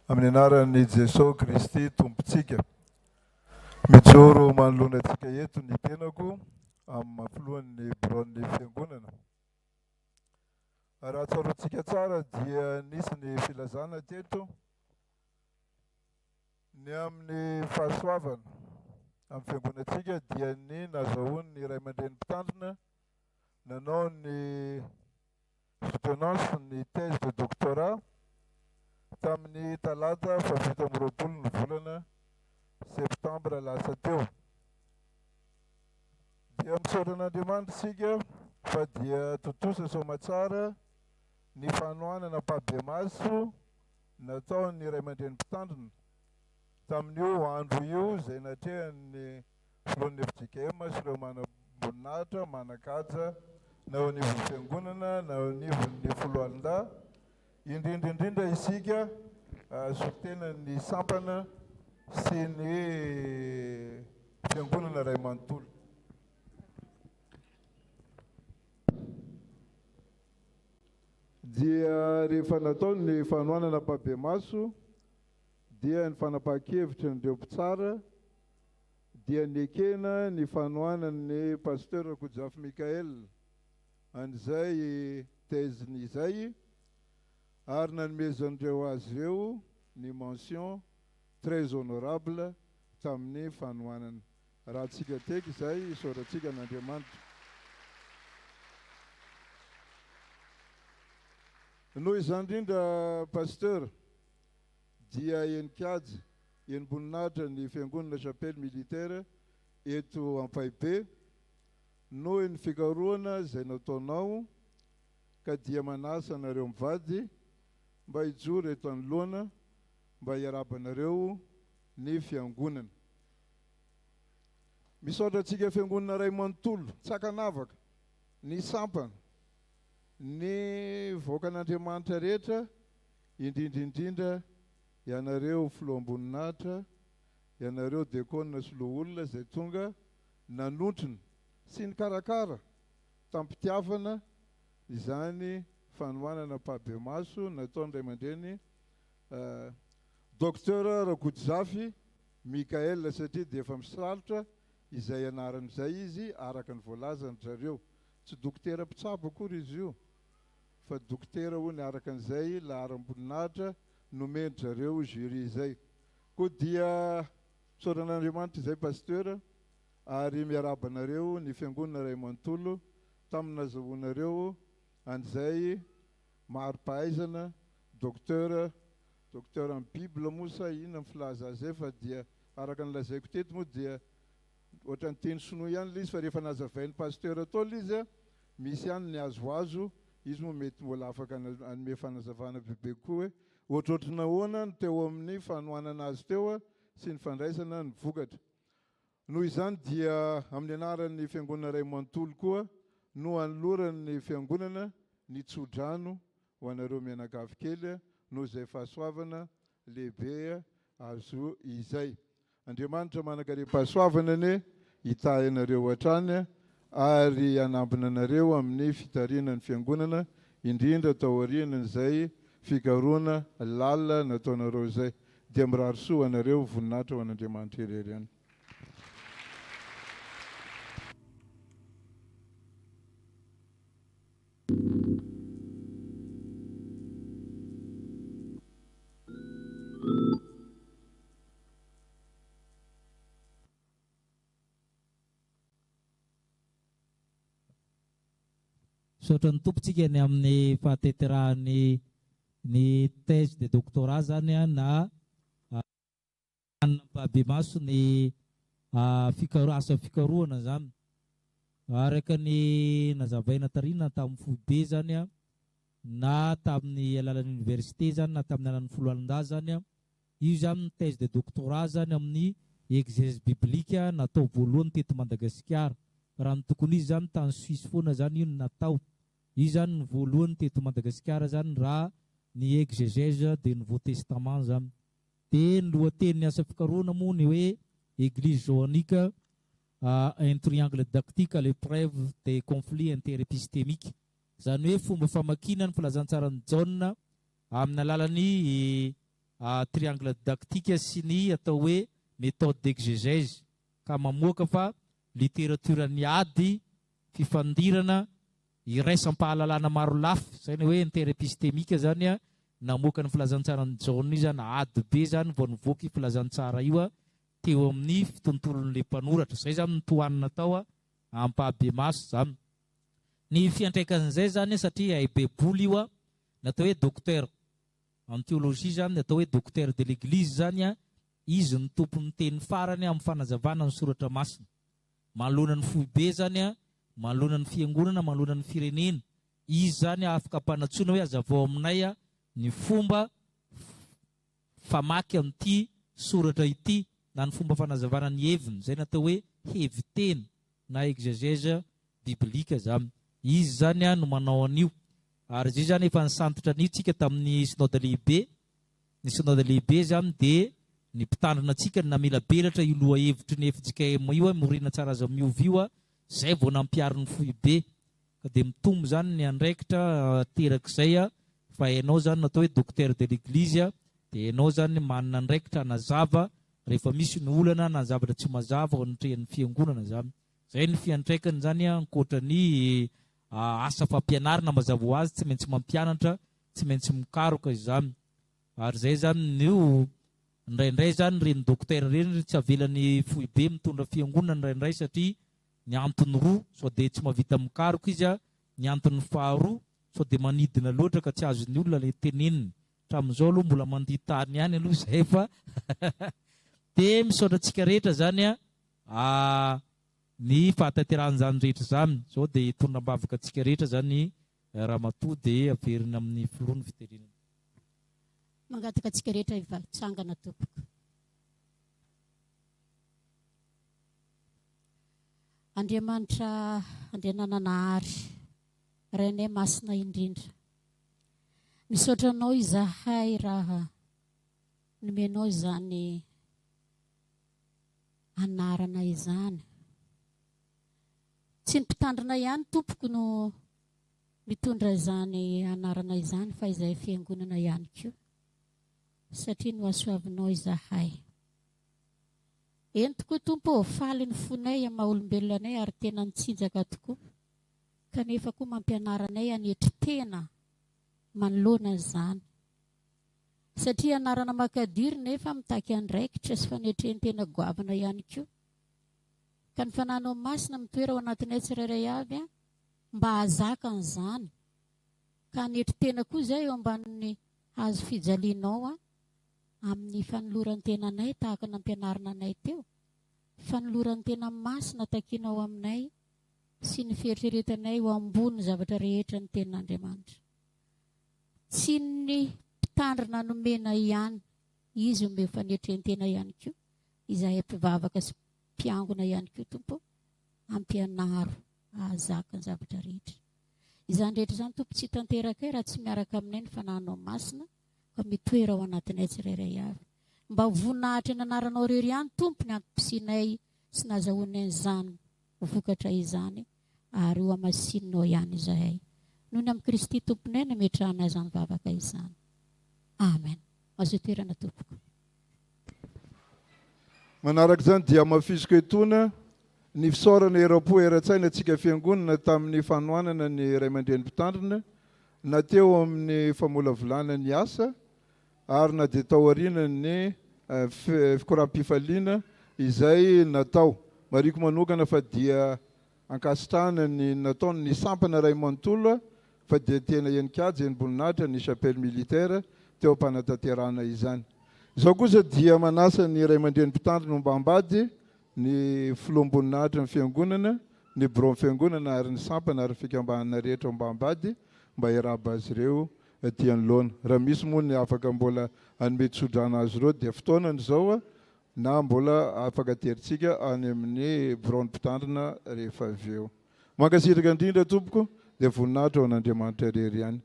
amin'ny anaran'i Jesosy Kristy tompontsika. Mijoro manoloana antsika eto ny tenako amin'ny mampolohan'ny biron'ny fiangonana. Raha tsarontsika tsara dia nisy ny filazana teto ny amin'ny fahasoavana amin'ny fiangonantsika dia ny nazahoan'ny Ray aman-dreny mpitandrina nanao ny soutenance ny thèse de doctorat tamin'ny talata 17 ny volana septambra lasa teo. Dia misaoran'Andriamanitra sika fa dia totosa soamatsara ny fanohanana mpabe-maso nataon'ny Ray aman-dreny mpitandrina tamin'io andro io izay natrehan'ny filohan'ny FJKM sy ireo manam-boninahitra manan-kaja na ao anivon'ny fiangonana na ao anivon'ny foloalinda indrindra isika sotenan'ny sampana sy ny fiangonana Ray manontolo. Dia rehefa natao ny fanohanana mpabe-maso dia ny fanapahan-kevitra n'ireo mpitsara dia niekena ny fanohanan'ny pasteur Kodjafy Mikael an'izay teziny izay ary nanomezan'ireo azy ireo ny mention très honorable tamin'ny fanohanana. Raha tsika teky izay isaorantsika n'Andriamanitra. Noho izany indrindra pasteur dia enikady enim-boninahitra ny fiangonana chapelle militaire eto Ampaibe noho ny fikarohana izay nataonao ka dia manasa anareo mivady mba hijoro eto anoloana mba hiarabanareo ny fiangonana. Misaotra antsika fiangonana Ray manontolo Tsakanavaka, ny sampana, ny vahoakan'Andriamanitra rehetra, indrindra ianareo filoam-boninahitra, ianareo diakona sy loholona izay tonga nanontrona sy ny karakara tampitiavana izany fanohanana Pahabemaso nataony Ray aman-dreny Docteur Rakotojafy Mikael satria dia efa misalotra izay anaran'izay izy araka ny voalazany zareo. Tsy dokotera mpitsabo akory izy io fa dokotera hoy ny araka an'izay laharam-boninahitra nomeny zareo jury izay. Koa dia misaoran'Andriamanitra izay pasteur ary miaraba anareo ny fiangonana Ray Manontolo tamin'ny nazahoanareo an'izay mari-pahaizana docteur amin'ny Bible moa sa inona ny filaza azy fa dia araka ny lazaiko teto moa dia ohatrany teny sinoa ihany ilay izy fa rehefa nazavain'ny pasteur atao ilay izy misy ihany ny azoazo izy moa mety mbola afaka anome fanazavana bebe koa hoe ohatrohatry nahoana ny teo amin'ny fanohanana azy teo sy ny fandraisana ny vokatra. Noho izany dia amin'ny anaran'ny fiangonana Ray Manontolo koa no anoloran'ny fiangonana ny tsodrano ho anareo mianakavy kely noho izay fahasoavana lehibe azo izay. Andriamanitra manankaream-pahasoavana ne hitahy anareo hatrany ary hanambina anareo amin'ny fitarianany fiangonana indrindra tao aorianan'izay fikaroana lalina nataonareo izay. Dia mirary soa anareo voninahitra ho an'Andriamanitra irery ihany. Misaotra ny tompontsika ny amin'ny fahateterahan'ny ny thèse de doctorat zany na Pahabemaso ny asa fikarohana zany. Araka ny nazavaina tarina tamin'ny foibe zany na tamin'ny alalan'ny université zany na tamin'ny alalan'ny foloalindahy zany io zany thèse de doctorat zany amin'ny exégèse biblique natao voalohany teto Madagasikara. Raha ny tokony izy zany tany Suisse foana zany io natao. Io zany ny voalohany teto Madagasikara zany raha ny exégèse de Nouveau Testament zany. Dia ny lohatenin'ny asa fikarohana moa ny hoe Église joanique un triangle didactique à l'épreuve des conflits interépistémiques. Zany hoe fomba famakina ny filazantsarany John amin'ny alalan'ny triangle didactique sy ny atao hoe méthode d'exégèse ka mamoaka fa littérature ny ady fifandirana iraisam-pahalalana maro lafy zay ny hoe interépistémique zany namoaka ny filazantsarany John io zany ady be zany vao nivoaka filazantsara io teo amin'ny fitontolon'le mpanoratra. Zay zany nitohanina tao amin'ny Pahabemaso zany. Ny fiantraikan'izay zany satria hay baiboly io natao hoe docteur en théologie zany natao hoe docteur de l'église zany izy ny tompon'ny teny farany amin'ny fanazavana ny soratra masina. Manoloana ny foibe zany manoloana ny fiangonana manoloana ny firenena. Izy zany afaka mpanatsoina hoe azavao aminay ny fomba famaky amin'ity soratra ity na ny fomba fanazavana ny heviny zay natao hoe heviteny na exégèse biblika zany. Izy zany no manao an'io ary zay zany efa nisantotra an'io tsika tamin'ny synode lehibe. Ny synode lehibe zany dia ny mpitandrina antsika namela belatra io loha hevitry ny FJKM io morina tsara aza miovy io zay vao nampiary ny foibe ka dia mitombo zany ny andraikitra terak'izay fa ianao zany natao hoe docteur de l'église dia ianao zany manana andraikitra nazava rehefa misy ny olana na zavatra tsy mazava ao anatrehan'ny fiangonana zany. Zay ny fiantraikany zany ankoatra ny asa fampianarana mazava ho azy tsy maintsy mampianatra tsy maintsy mikaroka izany. Ary zay zany nio indraindray zany reny docteur reny tsy avelan'ny foibe mitondra fiangonana indraindray satria ny antony roa so dia tsy mahavita mikaroka izy ny antony faharoa so dia manidina loatra ka tsy azony olona le teneniny. Hatramin'izao aloha mbola mandihy tany ihany aloha izay fa dia misaotra antsika rehetra zany ny fahatanteran'izany rehetra zany. Zao dia hitondra mbavaka antsika rehetra zany ramatoa dia averina amin'ny filohan'ny fitenenana. Mangataka antsika rehetra hitsangana tompoko. Andriamanitra andehanananahary renay masina indrindra. Misaotra anao izahay raha nomenao izany anarana izany. Tsy ny mpitandrina ihany tompoko no mitondra izany anarana izany fa izay fiangonana ihany koa satria no asoavinao izahay. Eny tokoa Tompo, faly ny fonay amin'ny maha-olombelonanay ary tena nitsinjaka tokoa, kanefa koa mampianaranay hanetry tena manoloana izany. Satria anarana makadiry nefa mitaky andraikitra sy fanetreny tena goavana ihany koa. Ka ny fananao masina mitoera ao anatinay tsirairay avy mba hazaka an'izany. Ka hanetry tena koa izay eo ambanin'ny hazo fijalianao amin'ny fanoloran'ny tenanay tahaka nampianarana anay teo. Fanoloran'ny tena masina takinao aminay sy ny fieritreretanay ho ambony zavatra rehetra ny tenin'Andriamanitra. Tsy ny mpitandrina nomena ihany, izy omeo fanetreny tena ihany koa. Izahay mpivavaka sy mpiangona ihany koa Tompo, ampianaro ahazaka ny zavatra rehetra. Izany rehetra izany Tompo tsy tanterakay raha tsy miaraka aminay ny fananao masina, ka mitoera ao anatinay tsirairay avy. Mba voninahitra ny anaranao rery ihany Tompo ny antom-pisinay sy nazahoanay izany vokatra izany, ary ho amasinao ihany izahay. Noho ny amin'ny Kristy Tomponay no metrahana izany vavaka izany. Amen. Azo toerana Tompoko. Manaraka izany dia mafisoko etona ny fisaorana era-po era-tsaina antsika fiangonana tamin'ny fanohanana ny Ray aman-dreny mpitandrina na teo amin'ny famolavolana ny asa ary na dia tao aorianany fikoram-pifaliana izay natao. Mariko manokana fa dia ankasitrahana ny nataony ny sampana ray manontolo fa dia tena enikajy eny-boninahitra ny chapelle militaire teo am-panatanterahana izany. Izao kosa dia manasa ny Ray aman-dreny mpitandrina mba ambady ny filoam-boninahitra ny fiangonana, ny bureau fiangonana ary ny sampana ary fikambanana rehetra mba ambady mba hiarahaba azy ireo aty anoloana. Raha misy moa ny afaka mbola hanome tsodrana azy ireo dia fotoanany izao na mbola afaka teritsika any amin'ny bureau mpitandrina rehefa avy eo. Mankasitraka indrindra Tompoko dia voninahitra ho an'Andriamanitra rery ihany.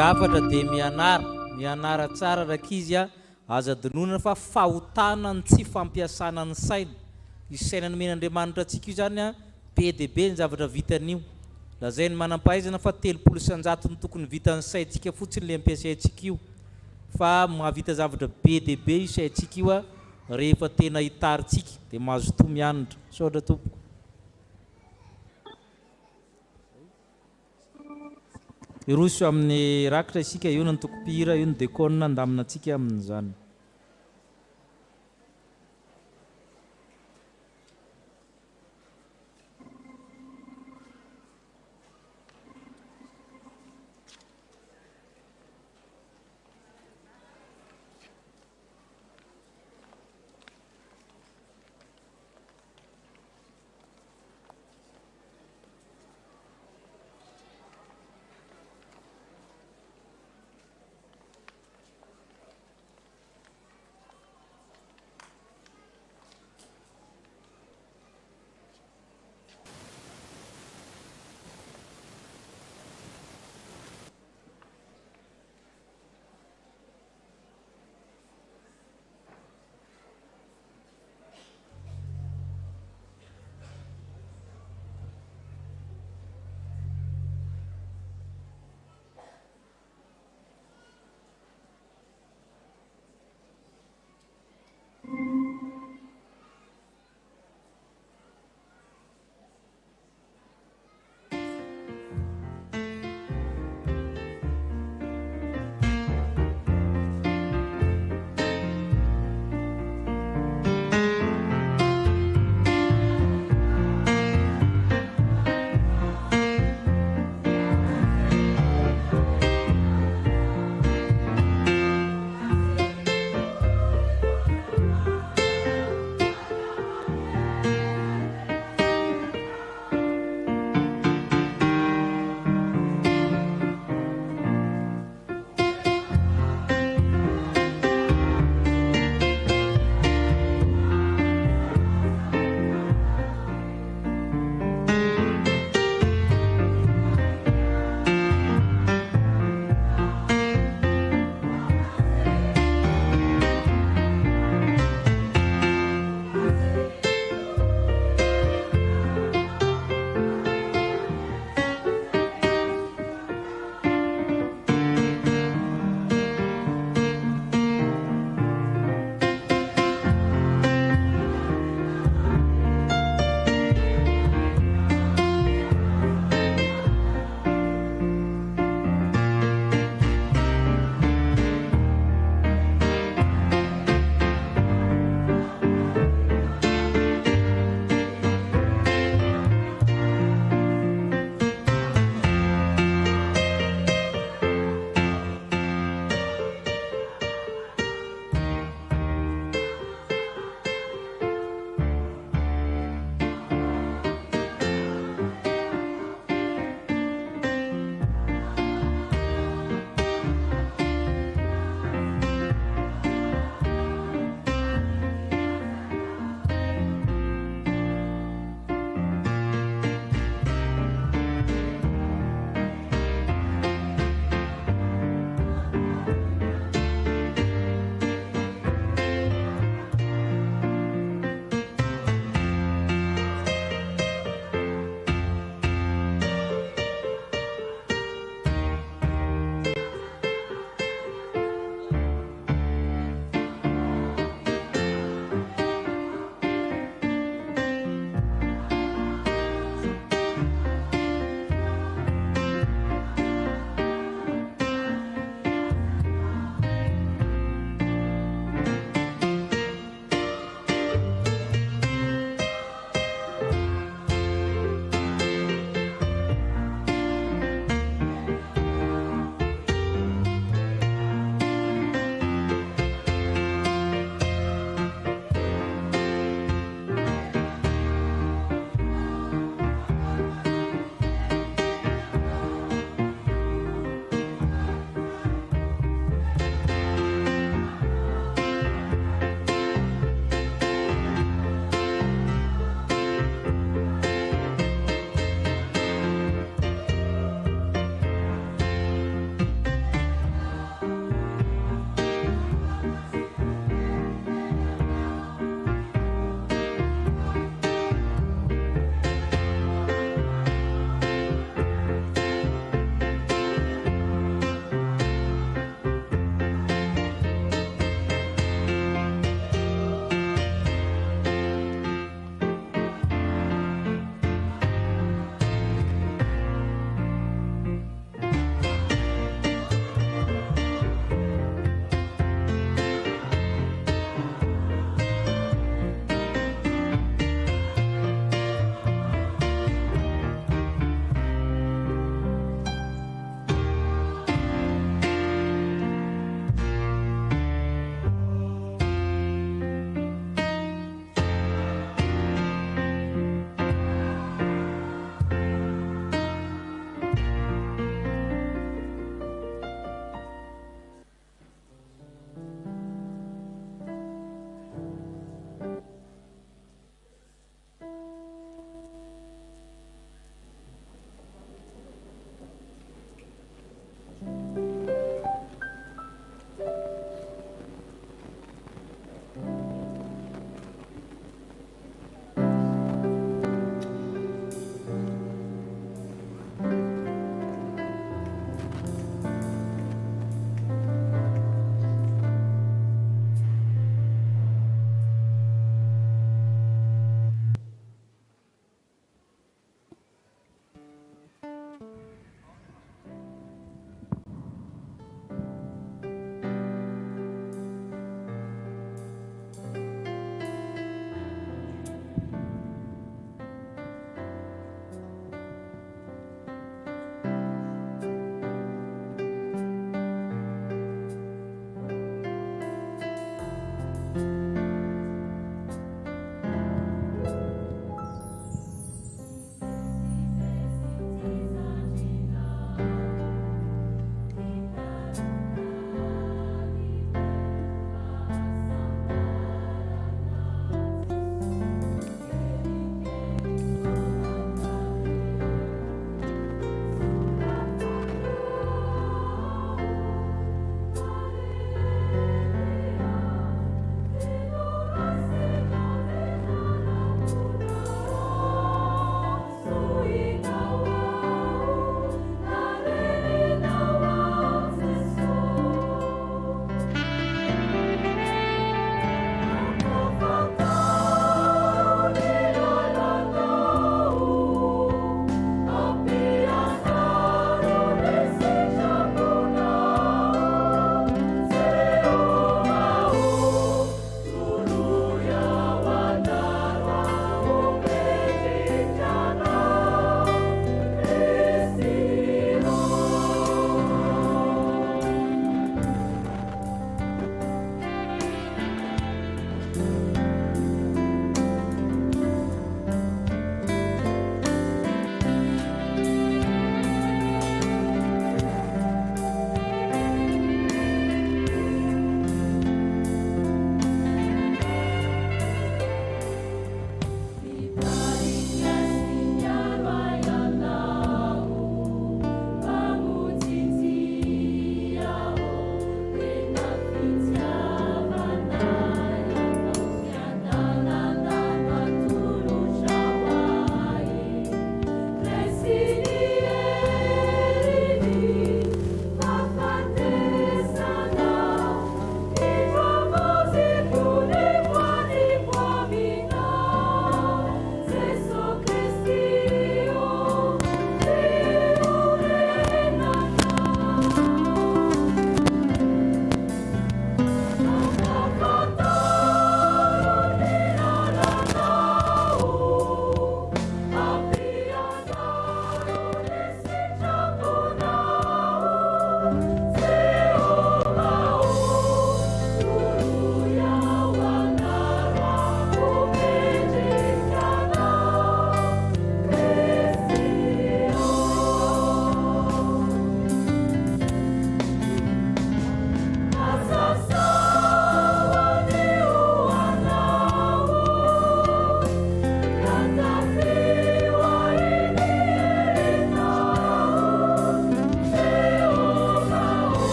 Afatra dia mianara tsara rakizy a aza dinonana fa fahotana ny tsy fampiasana ny saina. Io saina nomen'Andriamanitra antsika io zany a be dia be ny zavatra vitan'io. Lazay ny manam-pahaizana fa 300 isan-jato ny tokony vitan'ny saintsika fotsiny le ampiasaintsika io. Fa mahavita zavatra be dia be io saintsika io a rehefa tena hitaritsika dia mahazo toa mianatra. Saotra tompoko. Iroso amin'ny rakitra isika, io ny tokopira, io ny dekona andamina antsika amin'izany.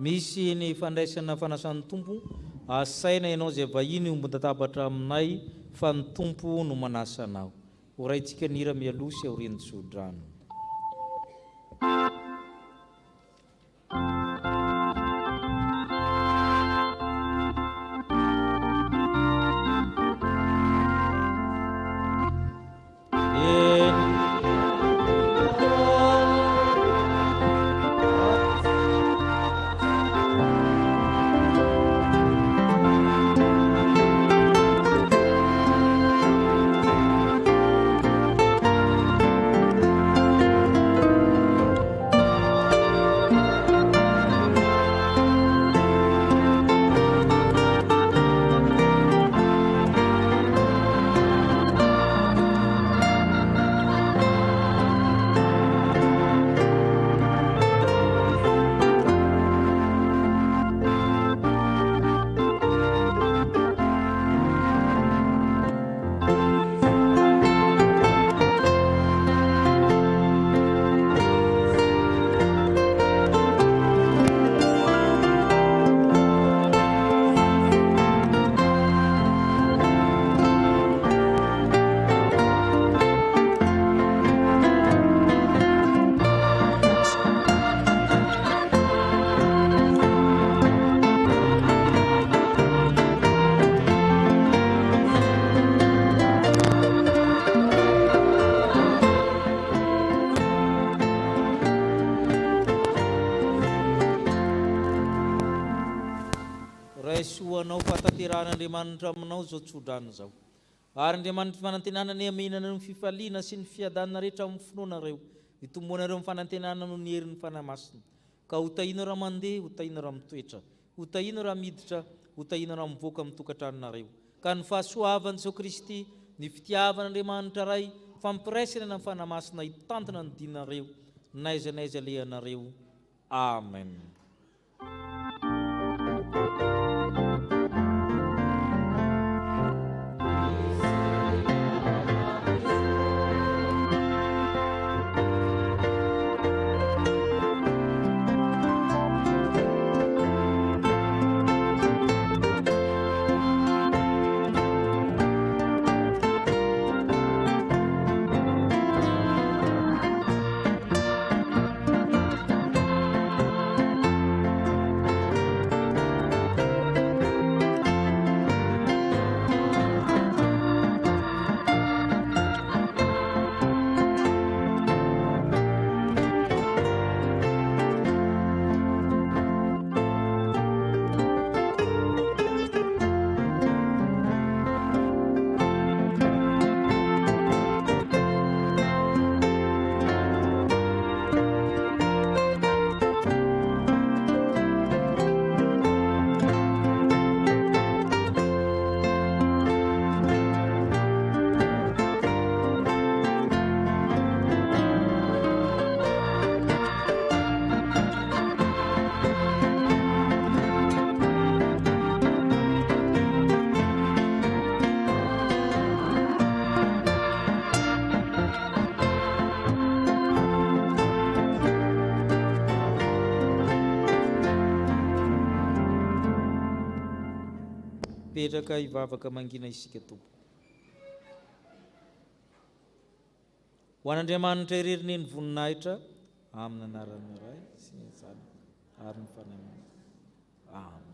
misy ny fandraisana fanasan'ny tompo asaina ianao zay vahiny omban-databatra aminay fa ny tompo no manasanao. Oraitsika nira mialosy aorian'ny sodrano. Raisoanao fahatanteran'Andriamanitra aminao zao tsodrano zao. Ary Andriamanitra fanantenana ny aminana ny fifaliana sy ny fiadanana rehetra amin'ny finoanareo, itomboanareo amin'ny fanantenana no ny herin'ny fanamasina. Ka hotahiana raha mandeha, hotahiana raha mitoetra, hotahiana raha miditra, hotahiana raha mivoaka amin'ny tokantranonareo. Ka ny fahasoavan'i Jesosy Kristy, ny fitiavan'Andriamanitra Ray, fampiraisana amin'ny fanamasina hitantana ny dinareo, naiza naiza lehanareo. Amen. Petraka hivavaka mangina isika Tompo. Ho an'Andriamanitra ireriny ny voninahitra amin'ny anarany Ray sy ny Zanaka ary ny Fanahy. Amen.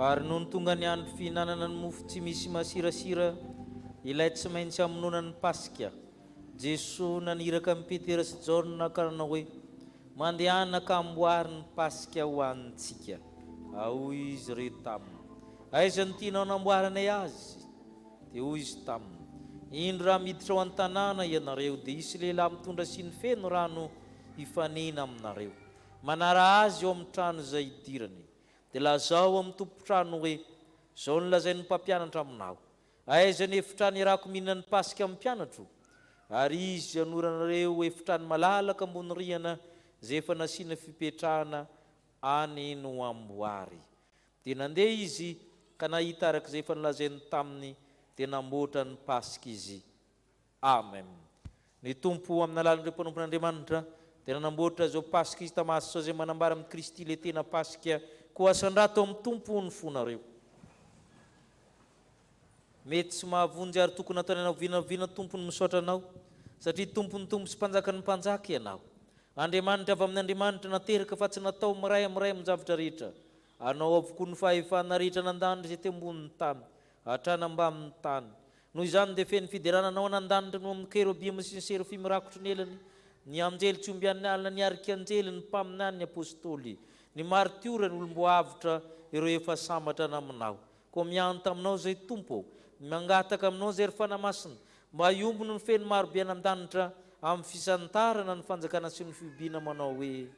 ary noho ny tonga ny andro fihinanana ny mofo tsy misy masirasira ilay tsy maintsy hamonona ny pasika, Jesosy naniraka amin'ny Petera sy Jaona ka nanao hoe mandehana ka amboary ny pasika ho antsika. Ao izy re taminy, aiza ny tianao namboaranay azy? Dia hoy izy taminy, indro raha miditra ao an-tanàna ianareo dia isy lehilahy mitondra siny feno rano hifanena aminareo. Manara azy eo amin'ny trano izay idirany, dia lazao amin'ny tompo-trano hoe zao nolazain'ny mpampianatra aminao. Aiza ny efitrano iarako mihinana ny pasika amin'ny mpianatro? Ary izy hanoranareo efitrano malalaka ambony rihana izay efa nasiana fipetrahana any no amboary. Dia nandeha izy ka nahita araka izay efa nolazainy taminy, dia namboatra ny pasika izy. Amen. Ny tompo amin'ny alalan'ireo mpanompon'Andriamanitra dia nanamboatra zao pasika izy tamaso izay manambara amin'ny Kristy le tena pasika, koa asandrato amin'ny tompo ny fonareo. Mety tsy mahavonjy ary tokony ataony anao vinavina tompony misaotra anao, satria tompony tompo sy mpanjaka ny mpanjaka ianao. Andriamanitra avy amin'ny Andriamanitra nateraka fa tsy natao miray amin'ny zavatra rehetra. Anao avokoa ny fahefana rehetra nandandry izay teo ambonin'ny tany hatrany ambamin'ny tany. Noho izany dia feno fiderananao nandanitra no amin'ny kerobima sy ny serafimy rakotry ny elany, ny anjely tsy omby amin'ny alina, ny arikanjely, ny mpaminany, ny apôstôly, ny martiora, ny olomboavitra, ireo efa sambatra naminao. Koa mianta aminao zay tompo, mangataka aminao zay ry fanamasina, mba iombony ny feno marobe nandanitra amin'ny fisantarana ny fanjakana sy ny fibiana manao hoe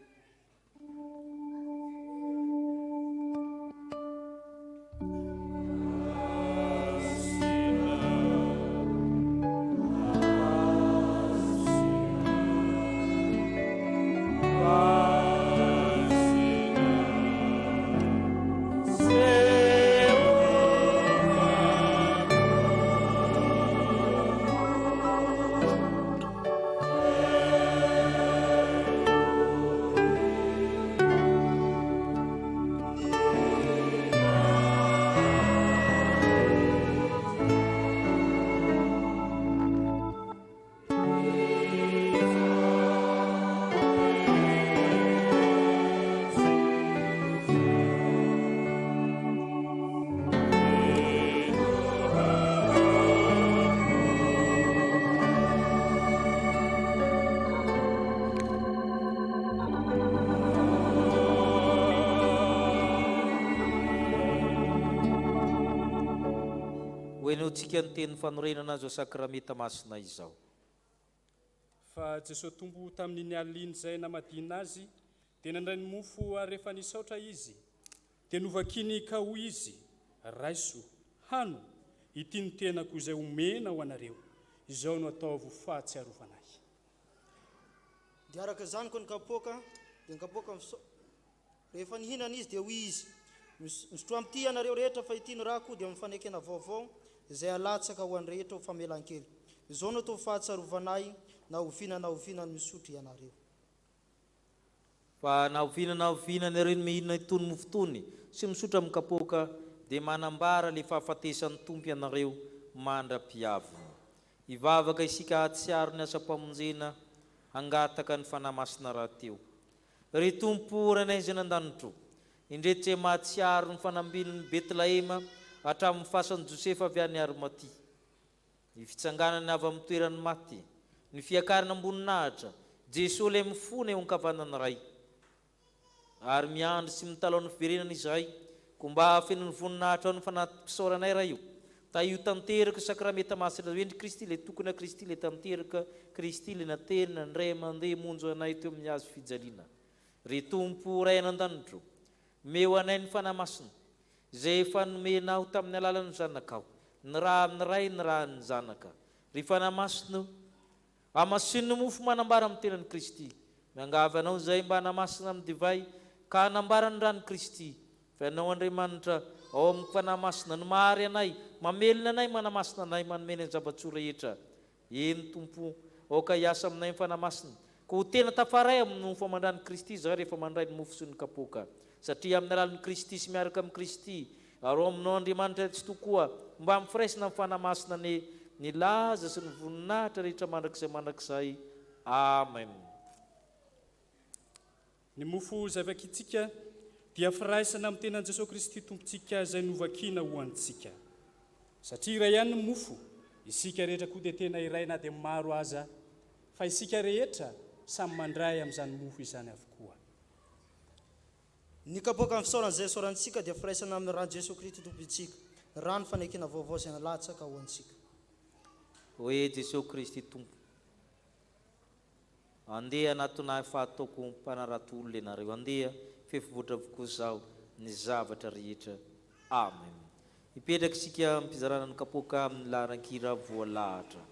tsika ny teny fanorenana azy ao sakramenta masina izao. Fa Jesosy tompo tamin'ny alina izay namadina azy dia nandray ny mofo ary rehefa nisaotra izy dia novakiny ka hoy izy, raiso, hano, ity ny tenako izay omena ho anareo, izao no ataovo fahatsiarovanahy. Dia araka izany koa ny kapoaka, dia ny kapoaka rehefa nihinana izy dia hoy izy, misotro amin'ity ianareo rehetra fa ity no rako dia mifanekena vaovao izay alatsaka ho an'ny rehetra ho famelan-kely. Izao no atao fahatsiarovanahy, na ovinana misotro ianareo. Fa na ovinana ireo mihinana itony mofo itony sy misotro amin'ny kapoaka dia manambara le fahafatesan'ny tompo ianareo mandra-piavina. Ivavaka isika hatsiaro ny asa-pamonjena hangataka ny fanahy masina rahateo. Ry tompo ranaiza nandanitro, indretsy mahatsiaro ny fanambilon'ny Betlahema hatramin'ny fasan'ny Josefa avy any Arimatia. Ny fitsanganany avy amin'ny toerany maty, ny fiakarana amboninahitra, Jesosy ilay mifona eo an-kavanana ray. Ary miandry sy mitalaon'ny fiverenana izahay, ko mba hafenony voninahitra ao ny fanahy-pisaoranay raha io. Ta io tanteraka sakramenta masina endry Kristy le tokony a Kristy le tanteraka Kristy le natena ndray mandeha monjo anay teo amin'ny hazo fijaliana. Ry tompo ray anan-danitro, meo anay ny fanahy masina izay efa nomenao tamin'ny alalan'ny zanakao, ny raha amin'ny ray, ny raha ny zanaka. Ry fanahy masina, amasin'ny mofo manambara amin'ny tenan'i Kristy, miangavy anao izay mba hanamasina amin'ny divay ka hanambara ny rany Kristy. Fa ianao Andriamanitra ao amin'ny fanahy masina ny mahary anay, mamelona anay, manamasina anay, manomena ny zava-tsoa rehetra. Eny tompo, aoka hiasa aminay ny fanahy masina, ko tena tafaray amin'ny mofo amandran'ny Kristy izahay rehefa mandray ny mofo sy ny kapoaka. Satria amin'ny alalan'ny Kristy sy miaraka amin'ny Kristy, ary ao aminao Andriamanitra tsy tokoa mba mifiraisina amin'ny fanahy masina ny laza sy ny voninahitra rehetra mandrakizay. Amen. Ny mofo zavakitsika dia firaisana amin'ny tenan Jesosy Kristy tompontsika izay novakiana ho antsika. Satria iray ihany ny mofo, isika rehetra koa dia tena iray na dia maro aza, fa isika rehetra samy mandray amin'izany mofo izany avokoa. Ny kapoaka amin'ny fisaoran'izay saorantsika dia firaisana amin'ny rano Jesosy Kristy tompontsika, ny rano fanekena vaovao izay nalatsaka ho antsika. Hoe Jesosy Kristy tompo, andeha anatonay fahataoko mpanarato olona ianareo, andeha fefivoatra avokoa zao ny zavatra rehetra. Amen. Ipetraka isika mpizarana ny kapoaka amin'ny laharan-kira voalahatra.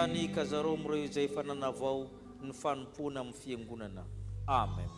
Ny kazarao amin'ireo izay efa nanavao ny fanompona amin'ny fiangonana. Amen.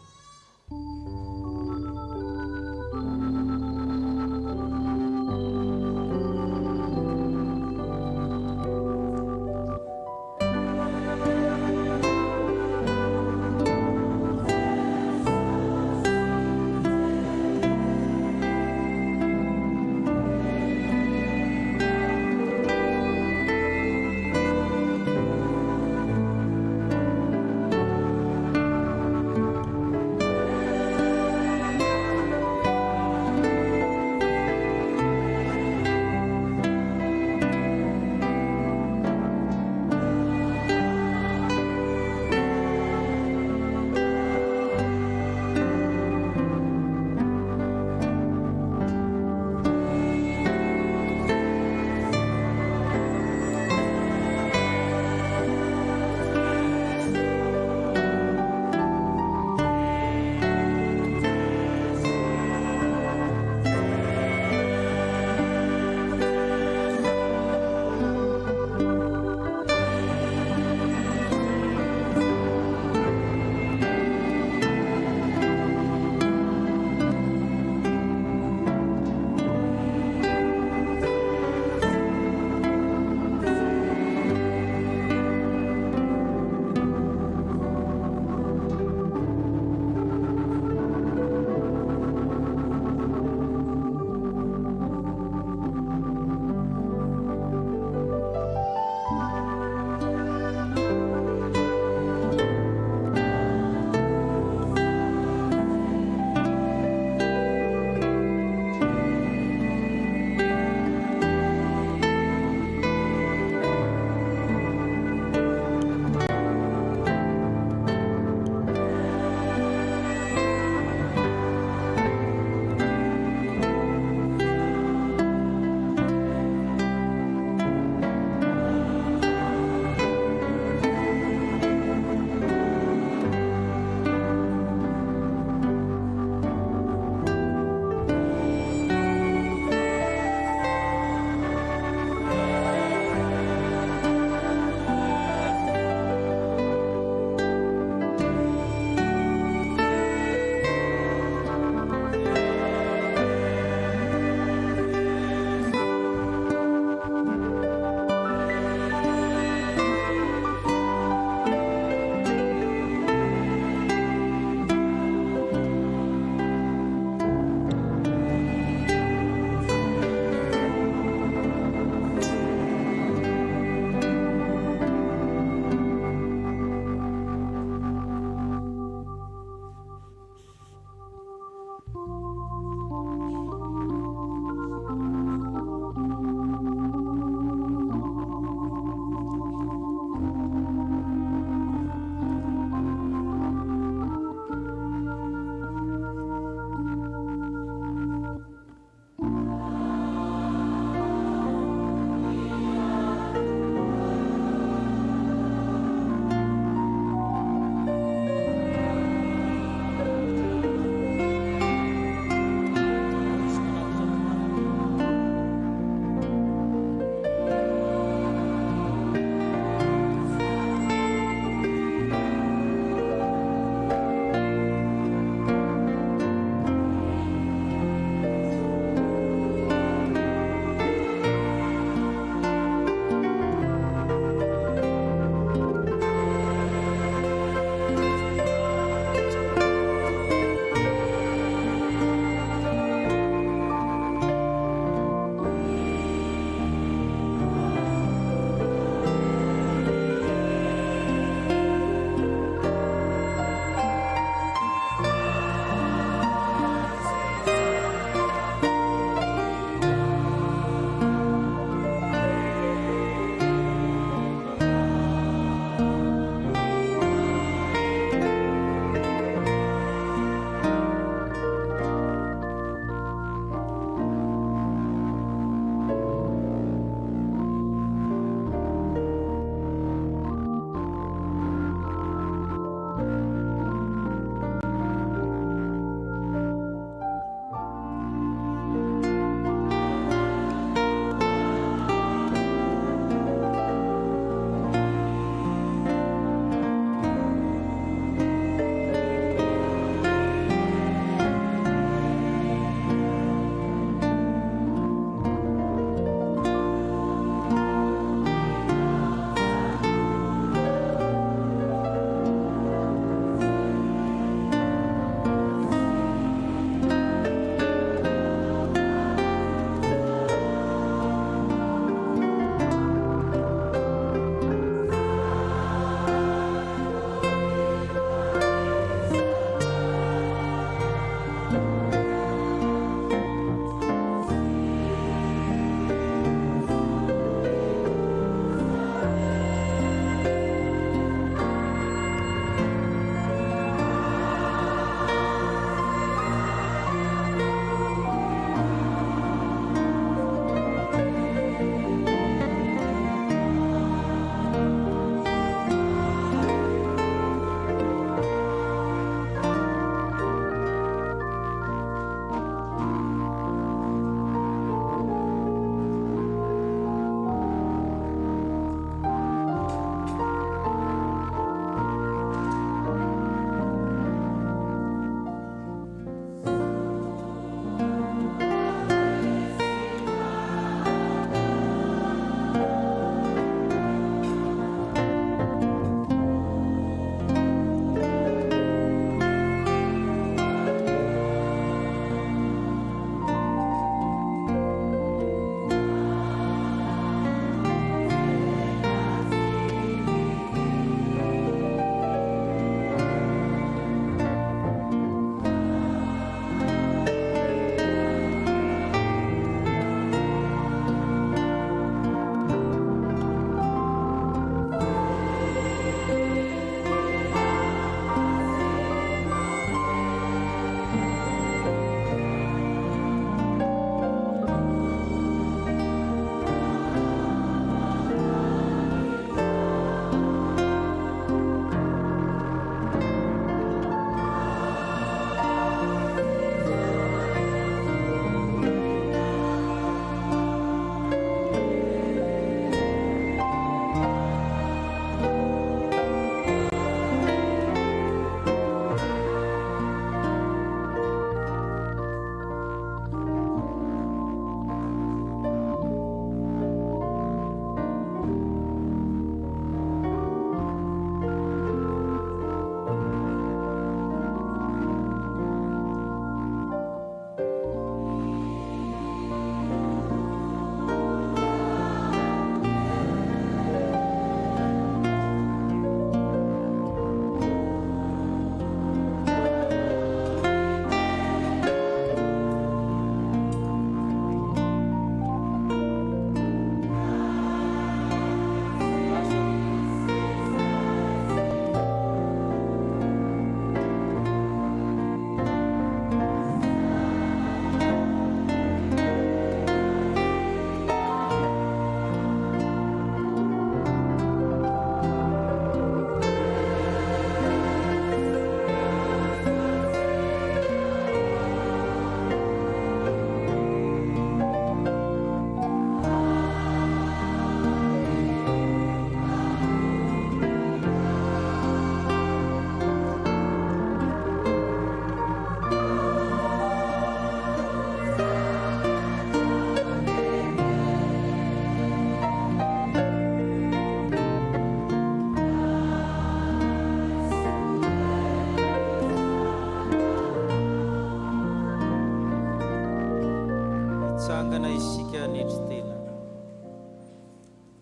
anetry-tena.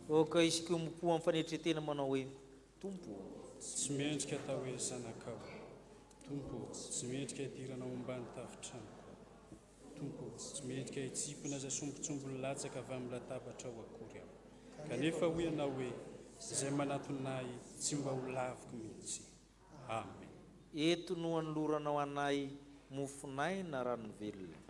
Oka isika mipo amin'ny fanetry-tena manao hoe tompo. Tsy mendrika atao hoe zanakao. Tompo, tsy mendrika hidirana ombany tafitrano. Tompo, tsy mendrika hitsipona za sombotsombony latsaka avy amin'ny latabatra ao akory aho. Kanefa ho ianao hoe izay manatonay tsy mba ho laviko mihitsy. Amen. Eto no anoloranao anay mofonay na rano velona.